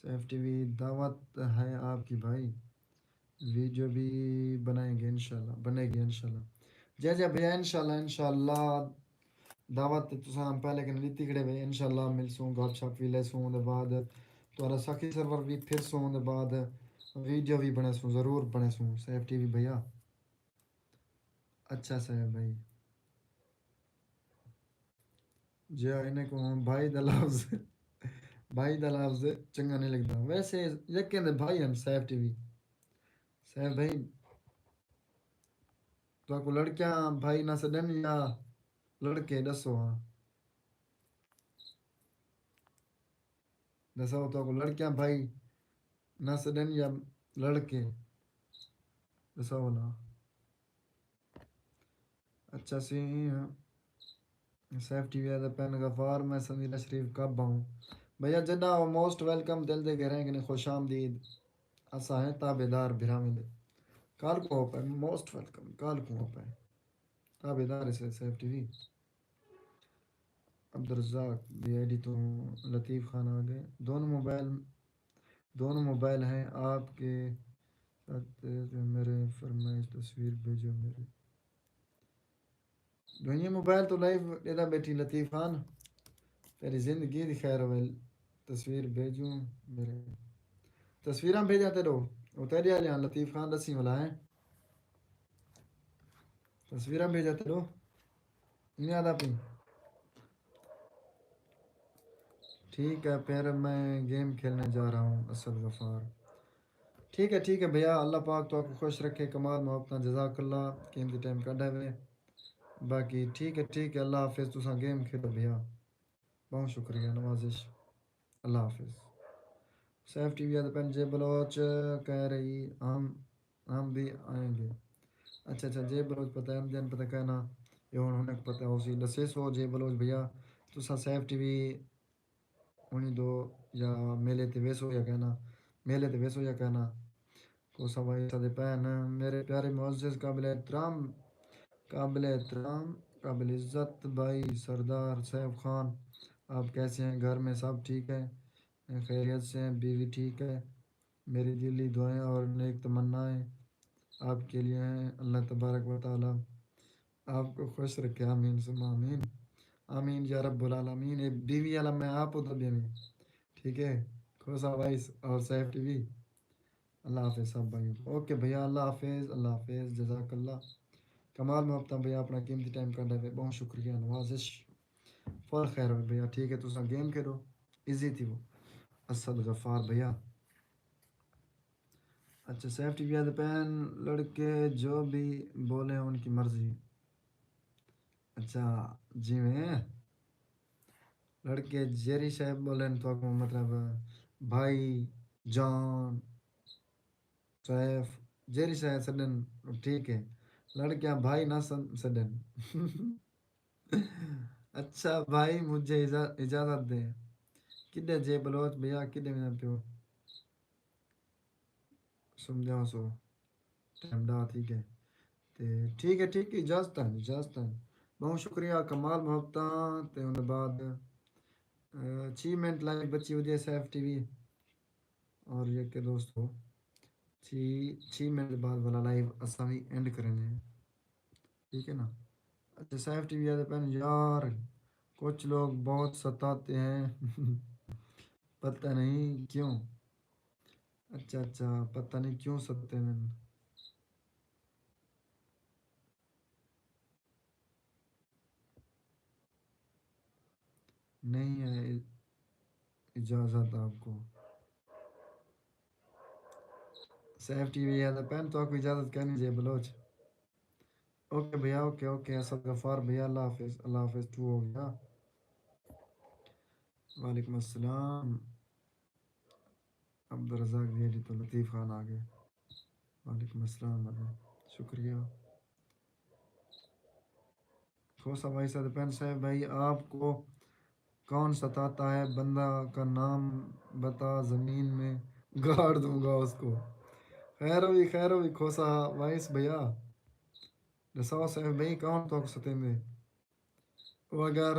سیف ٹی وی دعوت ہے آپ کی بھائی ویڈیو بھی بنائیں گے انشاءاللہ بنے گی انشاءاللہ جے جے بھیا انشاءاللہ دعوت تساں پہلے کہ نہیں تکڑے ہوئے انشاءاللہ ملسوں گپ شپ بھی لے سوں دے بعد تو سخی سرور بھی پھر سوں دے بعد ویڈیو بھی بنے سوں ضرور بنے سوں سیف ٹی وی بھیا اچھا صاحب بھائی جی انہیں کو بھائی دا لفظ بھائی دا لفظ چنگا نہیں لگتا ویسے یقین دے بھائی ہم سیف ٹی وی سیف بھائی تو کو لڑکیاں بھائی نہ سڈن یا لڑکے دسو ہاں دسو تو کو لڑکیاں بھائی نہ سڈن یا لڑکے دسو نا اچھا سی سیف ٹی وی دا پین غفار میں سمیرہ شریف کب آؤں بھیا جدہ موسٹ ویلکم دل دے گھریں کہ خوش آمدید اسا ہیں تابے دار بھراویں دے کال کو اوپن موسٹ ویلکم کال کو اوپن تابے دار سے Saif T V Abdul Razzaq B I D تو لطیف خان آگئے دونوں موبائل ہیں آپ کے ساتھ میرے فرمائش تصویر بھیجو میرے دنیا موبائل تو لائیو دیدا بیٹھی لطیف خان تیری زندگی دی خیر ہوئے تصویر بھیجوں میرے تصویراں بھیجا تیرو وہ تیری آ لیاں لطیف خان دسی والا ہے تصویراں بھیجا تیرو نہیں آدھا پی ٹھیک ہے پھر میں گیم کھیلنے جا رہا ہوں اسد غفار ٹھیک ہے بھیا، اللہ پاک تو آپ کو خوش رکھے، کمال محبت، جزاک اللہ قیمتی ٹائم کڈا ہوئے، باقی ٹھیک ہے، اللہ حافظ، تساں گیم کھیلو بھیا، بہت شکریہ نوازش، اللہ حافظ۔ سیف ٹی وی پین جے بلوچ کہہ رہی ہم بھی آئیں گے، اچھا جے بلوچ پتہ ہے جن پتہ کہنا یہ انہیں پتہ ہو سی لسے سو جے بلوچ بھیا تساں سیف ٹی وی ہونی دو یا میلے تے ویسو یا کہنا میلے تے ویسو یا کہنا کو سوائی سدے پہن میرے پیارے معزز قابل احترام قابل عزت بھائی سردار سیف خان، آپ کیسے ہیں؟ گھر میں سب ٹھیک ہے؟ خیریت سے ہیں؟ بیوی ٹھیک ہے؟ میری دلی دعائیں اور نیک تمنائیں آپ کے لیے ہیں، اللہ تبارک و تعالی آپ کو خوش رکھے، آمین ثم آمین، آمین یا رب العالمین۔ ایک بیوی والا میں آپ ہوتا بھی میں، ٹھیک ہے، کھوسا وائس اور سیف ٹی وی، اللہ حافظ سب بھائیوں کو، اوکے بھیا، اللہ حافظ، اللہ حافظ، جزاک اللہ، کمال محبت بھیا اپنا قیمتی ٹائم کر رہے، بہت شکریہ نوازش، فور خیر ہو بھیا، ٹھیک ہے، تو گیم کھیلو، ایزی تھی وہ، اسد غفار بھیا۔ اچھا سیف ٹی وی پین لڑکے جو بھی بولے ان کی مرضی، اچھا جی میں لڑکے جیری صاحب بولیں تو مطلب بھائی جان سیف جیری صاحب سڈن، ٹھیک ہے، لڑکیاں بھائی نہ سڈن اچھا بھائی مجھے اجازت دے، کدے جے بلوچ بھیا کدے میں پیو سمجھاؤ سو ٹائم دا، ٹھیک ہے ٹھیک ہے، اجازت ہے، بہت شکریہ، کمال محبت تے ان بعد 6 منٹ لائیو بچی ہوئی ہے سیف ٹی وی، اور یہ کہ دوستو 6 منٹ بعد والا لائیو اساں بھی اینڈ کرنے ہیں، ٹھیک ہے نا۔ اچھا سیف ٹی وی پین یار کچھ لوگ بہت ستاتے ہیں پتہ نہیں کیوں، اچھا پتہ نہیں کیوں ستاتے ہیں، نہیں ہے اجازت آپ کو، سیف ٹی وی پین تو آپ کو اجازت کہنی چاہیے بلوچ، اوکے بھیا، اوکے اسد غفار بھیا، اللہ حافظ، اللہ حافظ، تو ہو گیا، وعلیکم السلام، عبدالرزاق جی تو لطیف خان آ گئے، وعلیکم السلام، شکریہ، کھوسا بھائی صاحب پین صاحب بھائی آپ کو کون ستاتا ہے؟ بندہ کا نام بتا زمین میں گاڑ دوں گا اس کو، خیر ہوئی کھوسا وائس بھیا، رساؤ صاحب بھائی کون تو ستیں دے وہ اگر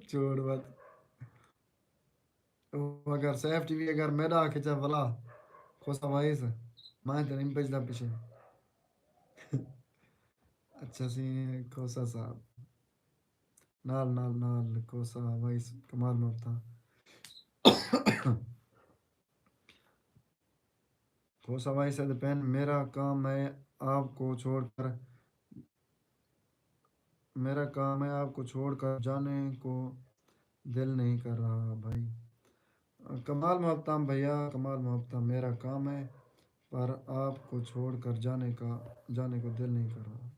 چھوڑ بات وہ اگر سیف ٹی وی اگر میرا کھچا بلا کھوسا وائس میں تو نہیں بجدا پیچھے، اچھا سی کھوسا صاحب نال کھوسا وائس کمال میں ہوتا کھوسا وائس پین میرا کام ہے آپ کو چھوڑ کر میرا کام ہے آپ کو چھوڑ کر جانے کو دل نہیں کر رہا بھائی، کمال محبت بھیا، کمال محبت میرا کام ہے پر آپ کو چھوڑ کر جانے کو دل نہیں کر رہا،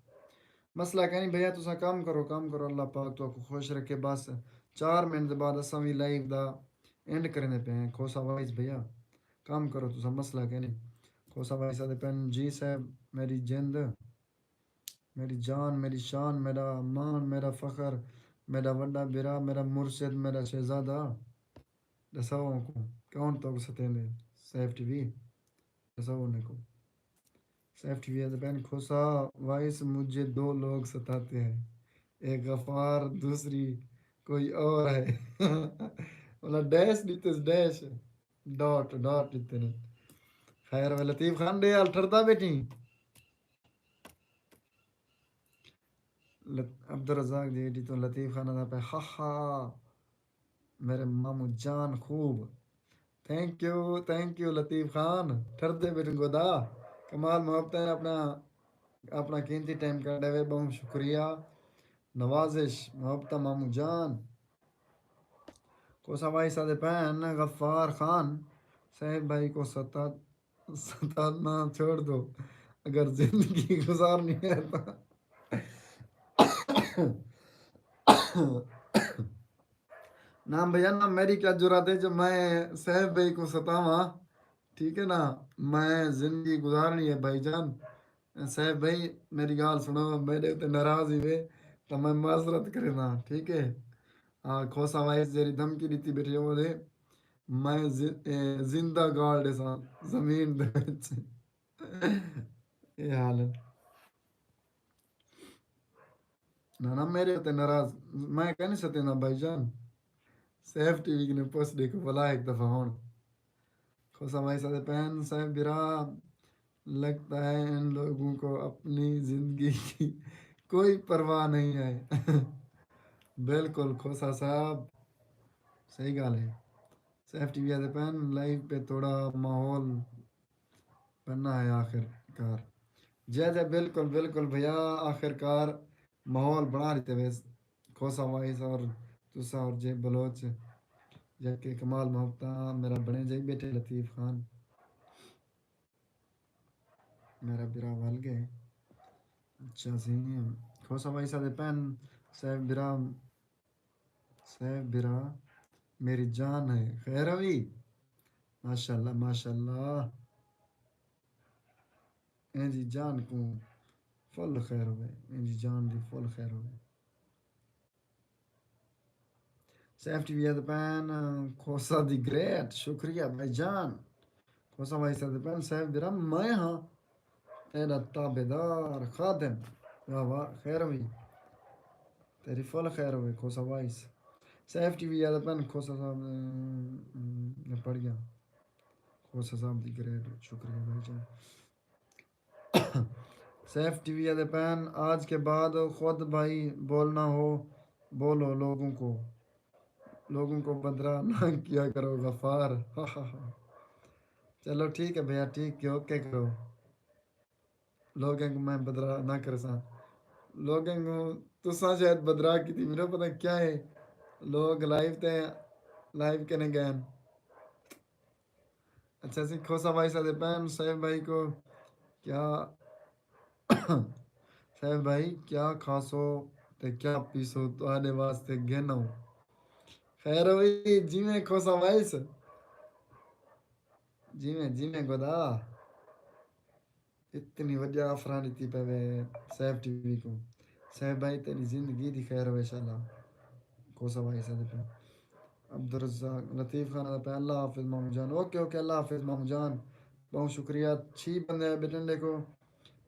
مسئلہ کہ نہیں بھیا تسا کام کرو اللہ پاک تو آپ کو خوش رکھے، بس 4 منٹ بعد اساں بھی لائیو دا اینڈ کرنے پہ ہیں، کھوسا وائس بھیا کام کرو تسا، مسئلہ کہ نہیں، کھوسا وائس پین جی صاحب میری جند میری جان میری شان میرا مان میرا فخر میرا وڈا برا میرا مرشد میرا شہزادہ، دساؤ کو کون تو ستیں دے سیف ٹی وی، دساؤ نے کو سیف ٹی وی پین کھوسا وائس مجھے 2 لوگ ستاتے ہیں، ایک غفار دوسری کوئی اور ہے مطلب ڈیش دیتے ڈیش ڈاٹ دیتے ہیں، خیر و لطیف خان دے ٹرتا بیٹھی عبدالرزاق جی تو لطیف خان دا پہ ہا میرے مامو جان خوب، تھینک یو لطیف خان ٹھردے بیٹن گودا، کمال محبت ہے اپنا قیمتی ٹائم کا ڈے، بہت شکریہ نوازش محبت مامو جان، کوسا بھائی سادے پہن غفار خان صاحب بھائی کو ستانا چھوڑ دو اگر زندگی گزارنی ہے تو نہ بھیا نہ میری کیا جرات ہے جو میں صاحب بھائی کو ستاواں ٹھیک ہے نا میں زندگی گزارنی ہے بھائی جان صاحب بھائی میری گال سنو میرے تے ناراض ہی وے تو میں معذرت کرنا ٹھیک ہے ہاں کھوسا وائس جیری دھمکی دیتی بیٹھی ہو دے میں زندہ گارڈ سا زمین دے وچ یہ حال ہے نہ میرے تے ناراض میں کہہ نہیں سکتے نا بھائی جان سیف ٹی وی نے پوسٹ دیکھو بلا ایک دفعہ ہون کھوسا بھائی سادے پہن صاحب برا لگتا ہے ان لوگوں کو اپنی زندگی کی کوئی پرواہ نہیں ہے بالکل کھوسا صاحب صحیح گال ہے سیف ٹی وی آدھے پہن لائف پہ تھوڑا ماحول بننا ہے آخر کار جی جی بالکل بالکل بھیا آخر کار ماحول بنا لیتے ویس کھوسا وائس اور تسا اور جے بلوچ جبکہ کمال محبتہ میرا بنے جائی بیٹے لطیف خان میرا برا ول گئے اچھا سی کھوسا بھائی سادے پہن سیف برا میری جان ہے خیر ہوئی ماشاء اللہ ماشاء اللہ این جی جان کو فل خیر ہوئے این جی جان دی فل خیر ہوئے سیف ٹی وی ہے پین کھوسا دی گریٹ شکریہ بھائی جان کھوسا بھائی سادے پہن سیف برا میں ہاں تیرا تابے دار خادم واہ واہ خیر ہوئی تیری فل خیر ہوئے Khosa voice Saif T V ہے پہن کھوسا صاحب نے پڑھ گیا کھوسا صاحب دی گریٹ شکریہ بھائی جان سیف ٹی وی والے پہن آج کے بعد خود بھائی بولنا ہو بولو لوگوں کو بدرا نہ کیا کرو غفار چلو ٹھیک ہے بھیا ٹھیک ہے اوکے کرو لوگوں کو میں بدرا نہ کر سا لوگوں کو تسا شاید بدرا کی تھی میرا پتہ کیا ہے لوگ لائیو تے لائیو کنے گئے اچھا سی کھوسا بھائی سادے پہن صاحب بھائی کو کیا صاحب بھائی کیا کھاسو تے کیا پیسو تواڈے واسطے گھنو خیر ہوئی جی میں کھوسا وائس جی میں گدا اتنی وجہ آفران دیتی پہ سیف ٹی وی کو صاحب بھائی تیری زندگی دی خیر ہوئے انشاءاللہ کھوسا بھائی سادے پہ عبدالرزاق لطیف خان پہ اللہ حافظ مامو جان اوکے اوکے اللہ حافظ مامو جان بہت شکریہ چھی بندے بیٹنڈے کو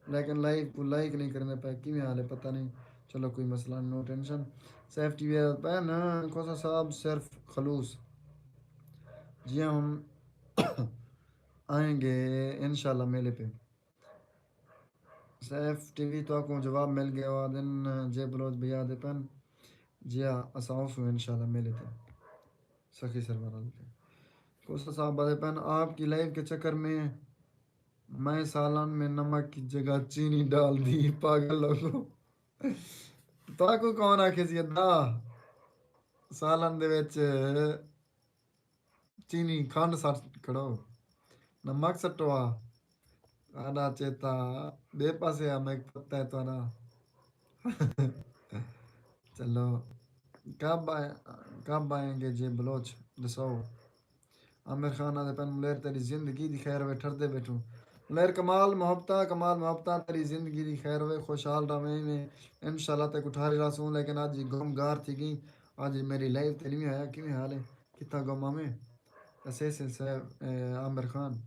لیکن لائک کو لائک نہیں کرنے پہ کی میں حال ہے پتہ نہیں چلو کوئی مسئلہ نہیں no tension Saif T V پہ نا کھوسا صاحب صرف خلوص جی ہم آئیں گے انشاءاللہ میلے پہ سیف ٹی وی تو کو جواب مل گیا وہ دن جے بلوچ بھیا دے پن جی ہاں اساؤس ہوں انشاءاللہ میلے پہ سخی سرور پہ کوسا صاحب بڑے پن آپ کی لائف کے چکر میں سالن میں نمک کی جگہ چینی ڈال دی پاگل لوگوں تو کو کون آکھے سی دا سالن دے وچ چینی کھنڈ سٹ کھڑو نمک سٹوا آڈا چیتا بے پاسے میں پتہ ہے تو نا چلو کب آئیں گے جے بلوچ دسو عامر خان آدھے پین ملیر تیری زندگی دی خیر ہوئے ٹھردے بیٹھوں ملیر کمال محبتہ تیری زندگی دی خیر ہوئے خوشحال رہے میں انشاءاللہ تے کٹھاری راسوں لیکن آج ہی گم گار تھی گئی آج میری لائف تے نہیں آیا کیوں حال ہے کتنا گم آمیں ایسے سے عامر خان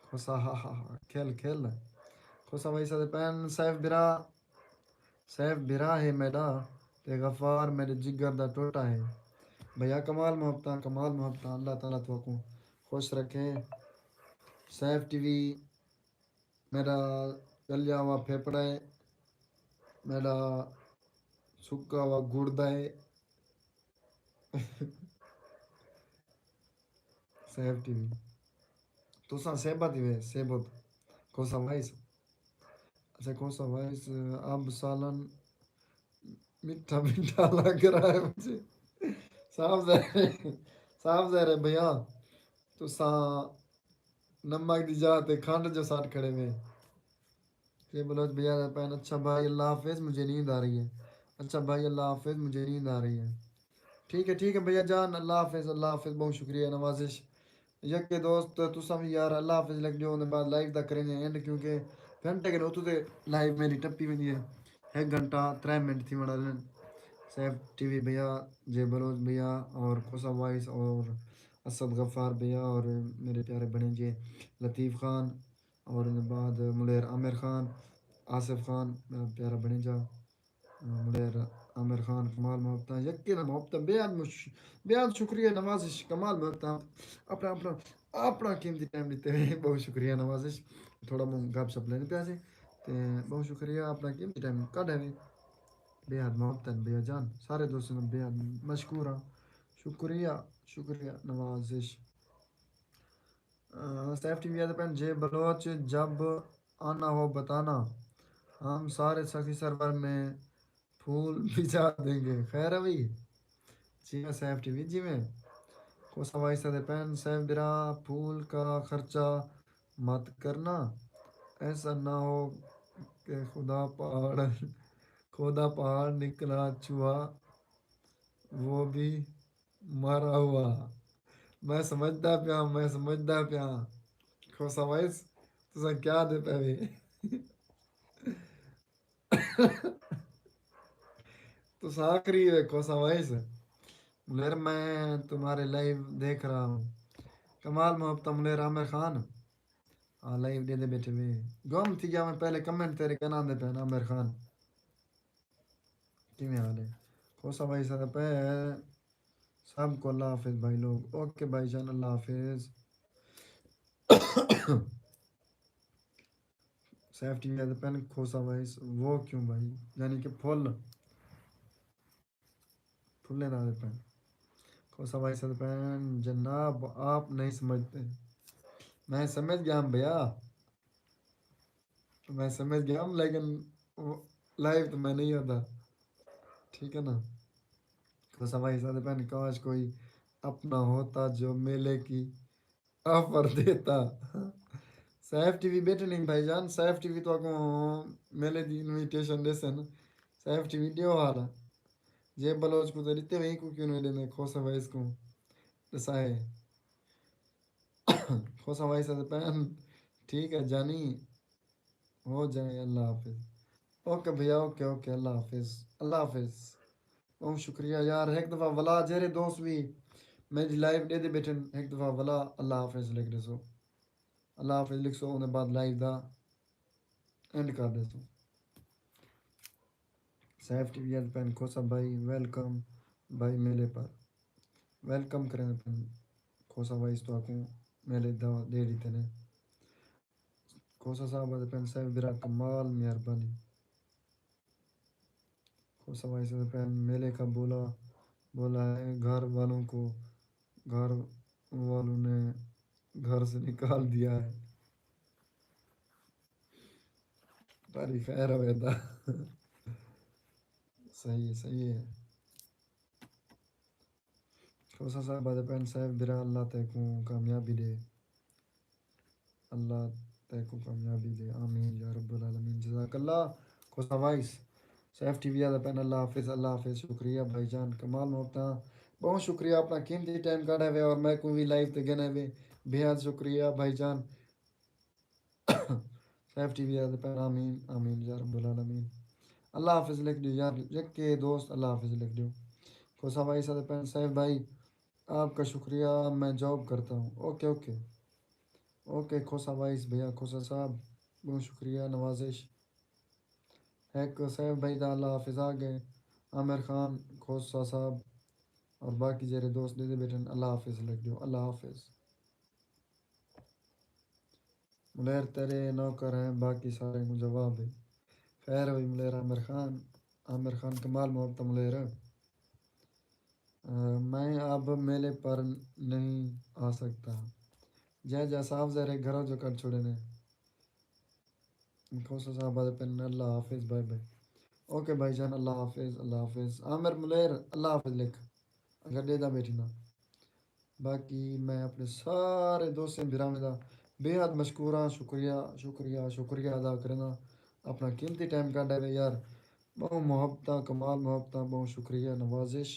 خوصا ہا ہا ہا کھیل خوصا بھائی سادے پین سیف برا ہے میرا تے غفار میرے جگر دا ٹوٹا ہے بھیا کمال محبتہ اللہ تعالیٰ تو کو خوش رکھے سیف ٹی وی میرا چلیا ہوا پھیپڑا ہے میرا سکا ہوا گڑدا ہے سیف ٹی وی تو سا سیبا دی وے سیبوت کوسا وائس اچھا کوسا وائس اب سالن میٹھا میٹھا لگ رہا ہے مجھے صاف ظاہر ہے بھیا تو سا نمک دی جاتے کھانڈ جو ساتھ کھڑے میں یہ بلوچ بھیا پہن اچھا بھائی اللہ حافظ مجھے نیند آ رہی ہے اچھا بھائی اللہ حافظ مجھے نیند آ رہی ہے ٹھیک ہے بھیا جان اللہ حافظ بہت شکریہ نوازش یک کے دوست تو سب یار اللہ حافظ لگ جو نے بعد لائیو دا کریں گے اینڈ کیونکہ گھنٹے کے تو لائیو میری ٹپی ہوئی ہے 1 گھنٹہ 3 منٹ تھی مڑا لین سیف ٹی وی بھیا جے بلوچ بھیا اور کوسا وائس اور اسد غفار بھیا اور میرے پیارے بنے جے لطیف خان اور بعد ملیر عامر خان آصف خان میرا پیارا بنے جا ملیر عامر خان کمال محبتہ یقین محبتہ بیان شکریہ نوازش کمال محبتہ اپنا اپنا اپنا قیمتی ٹائم دیتے ہیں بہت شکریہ نوازش تھوڑا منہ گپ شپ لینے پیاسے بہت شکریہ اپنا قیمتی ٹائم کٹ ہے بے حد محبت بھیا جان سارے دوستوں کو بے حد مشکورہ شکریہ نوازش سیف ٹی وی پین جے بلوچ جب آنا ہو بتانا ہم سارے سخی سرور میں پھول بھجا دیں گے خیر ہے بھائی جی میں سیف ٹی وی جی میں کو سوائی سے پین سیف برا پھول کا خرچہ مت کرنا ایسا نہ ہو کہ خدا پہاڑ نکلا چوہا وہ بھی مارا ہوا میں سمجھدا پیا کوسا وائس تو کیا دے پہ تو ساکری ہے کوسا وائس ملیر میں تمہارے لائیو دیکھ رہا ہوں کمال محبت ملیر عامر خان ہاں لائیو دے دے بیٹھے ہوئے گم تھی گیا میں پہلے کمنٹ تیرے کیا نام دیتا ہے عامر خان کی میں حال ہے کوسا وائس پہ سب کو اللہ حافظ بھائی لوگ اوکے بھائی جان اللہ حافظ سیفٹی میں پین کھوسا وائس وہ کیوں بھائی یعنی کہ پھلے نہ دے پین کھوسا وائس پین جناب آپ نہیں سمجھتے میں سمجھ گیا ہوں بھیا میں سمجھ گیا ہوں لیکن لائیو تو میں نہیں ہوتا ٹھیک ہے نا کھوسا وائس پین کاش کوئی اپنا ہوتا جو میلے کی آفر دیتا سیف ٹی وی بیٹھے نہیں بھائی جان سیف ٹی وی تو آپ میلے دی انویٹیشن دے سن سیف ٹی وی دیو حالا جے بلوچ کو تو دیتے وہیں کو کیوں نہیں لینے کھوسا وائس کو دسائے کھوسا وائس پین ٹھیک ہے جانی ہو جائے اللہ حافظ اوکے بھیا اوکے اللہ حافظ بہت شکریہ یار ایک دفعہ ولا جیرے دوست بھی میری لائف دے دے بیٹھے ایک دفعہ ولا اللہ حافظ لکھ دے سو اللہ حافظ لکھ سو انہیں بعد لائف دا اینڈ کر دے سو سیف ٹی وی پین کھوسا بھائی ویلکم بھائی میلے پر ویلکم کریں پین کھوسا وائس تو آپ میلے دعوت دے دیتے ہیں کھوسا صاحب پین سیف برا کمال مہربانی کھوسا وائس پین میلے کا بولا ہے گھر والوں نے گھر سے نکال دیا ہے تاری خیر ہوئے تھا صحیح ہے کھوسا صاحب پین سیف برا اللہ تے کو کامیابی دے اللہ تے کو کامیابی دے آمین یا رب العالمین جزاک اللہ Khosa voice Saif T V پین اللہ حافظ شکریہ بھائی جان کمال محبتہ بہت شکریہ اپنا قیمتی ٹائم کاٹا ہوئے اور میں کو بھی لائیو تے گنے ہوئے بہت شکریہ بھائی جان سیف ٹی وی پین آمین یا رب العالمین اللہ حافظ لکھ دیو یار یک کے دوست اللہ حافظ لکھ دیو کھوسا بھائی پین سیف بھائی آپ کا شکریہ میں جاب کرتا ہوں اوکے کھوسا وائس بھیا کھوسا صاحب بہت شکریہ نوازش ایک سیف بھائی دا اللہ حافظ آگے عامر خان کھوسا صاحب اور باقی جیرے دوست دے بیٹھن اللہ حافظ لکھ دیو اللہ حافظ ملیر تیرے نوکر ہیں باقی سارے کو جواب ہے خیر ہوئی ملیر عامر خان کمال محبت ملیر میں اب میلے پر نہیں آ سکتا جے صاحب زہرے گھروں جو کر چھوڑے نے کھوسا صاحب پین اللہ حافظ بھائی اوکے بھائی جان اللہ حافظ عامر ملیر اللہ حافظ لکھ اگر دے دا بیٹھی نا باقی میں اپنے سارے دوستیں بھرانے دا بے حد مشکورہ، شکریہ شکریہ شکریہ ادا کرنا اپنا قیمتی ٹائم کا ڈے یار، بہت محبتہ کمال محبتہ، بہت شکریہ نوازش،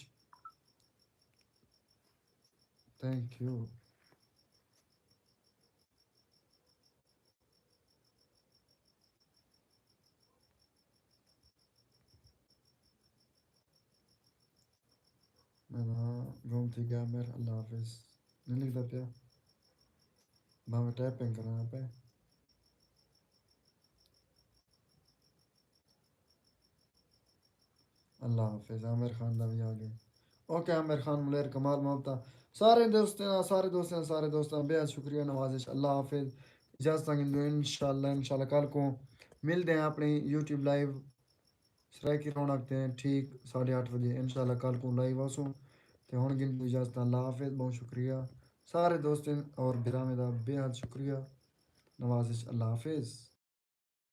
تھینک یو. میں گھومتی گیا میر، اللہ حافظ نہیں لکھتا پیا، میں ٹائپنگ کر رہا پہ. اللہ حافظ. عامر خان دا بھی آ گئے. اوکے عامر خان ملیر کمال محبتہ، سارے دوستوں سارے دوستوں بے حد شکریہ نوازش. اللہ حافظ. اجازت دو انشاءاللہ کل کو ملتے ہیں اپنی یوٹیوب لائیو سرائی کی رونق ہیں ٹھیک 8:30 بجے انشاءاللہ کل کو لائیو آسوں تو ہون گن اجازت. اللہ حافظ. بہت شکریہ سارے دوستوں اور برامدہ بے حد شکریہ نوازش. اللہ حافظ.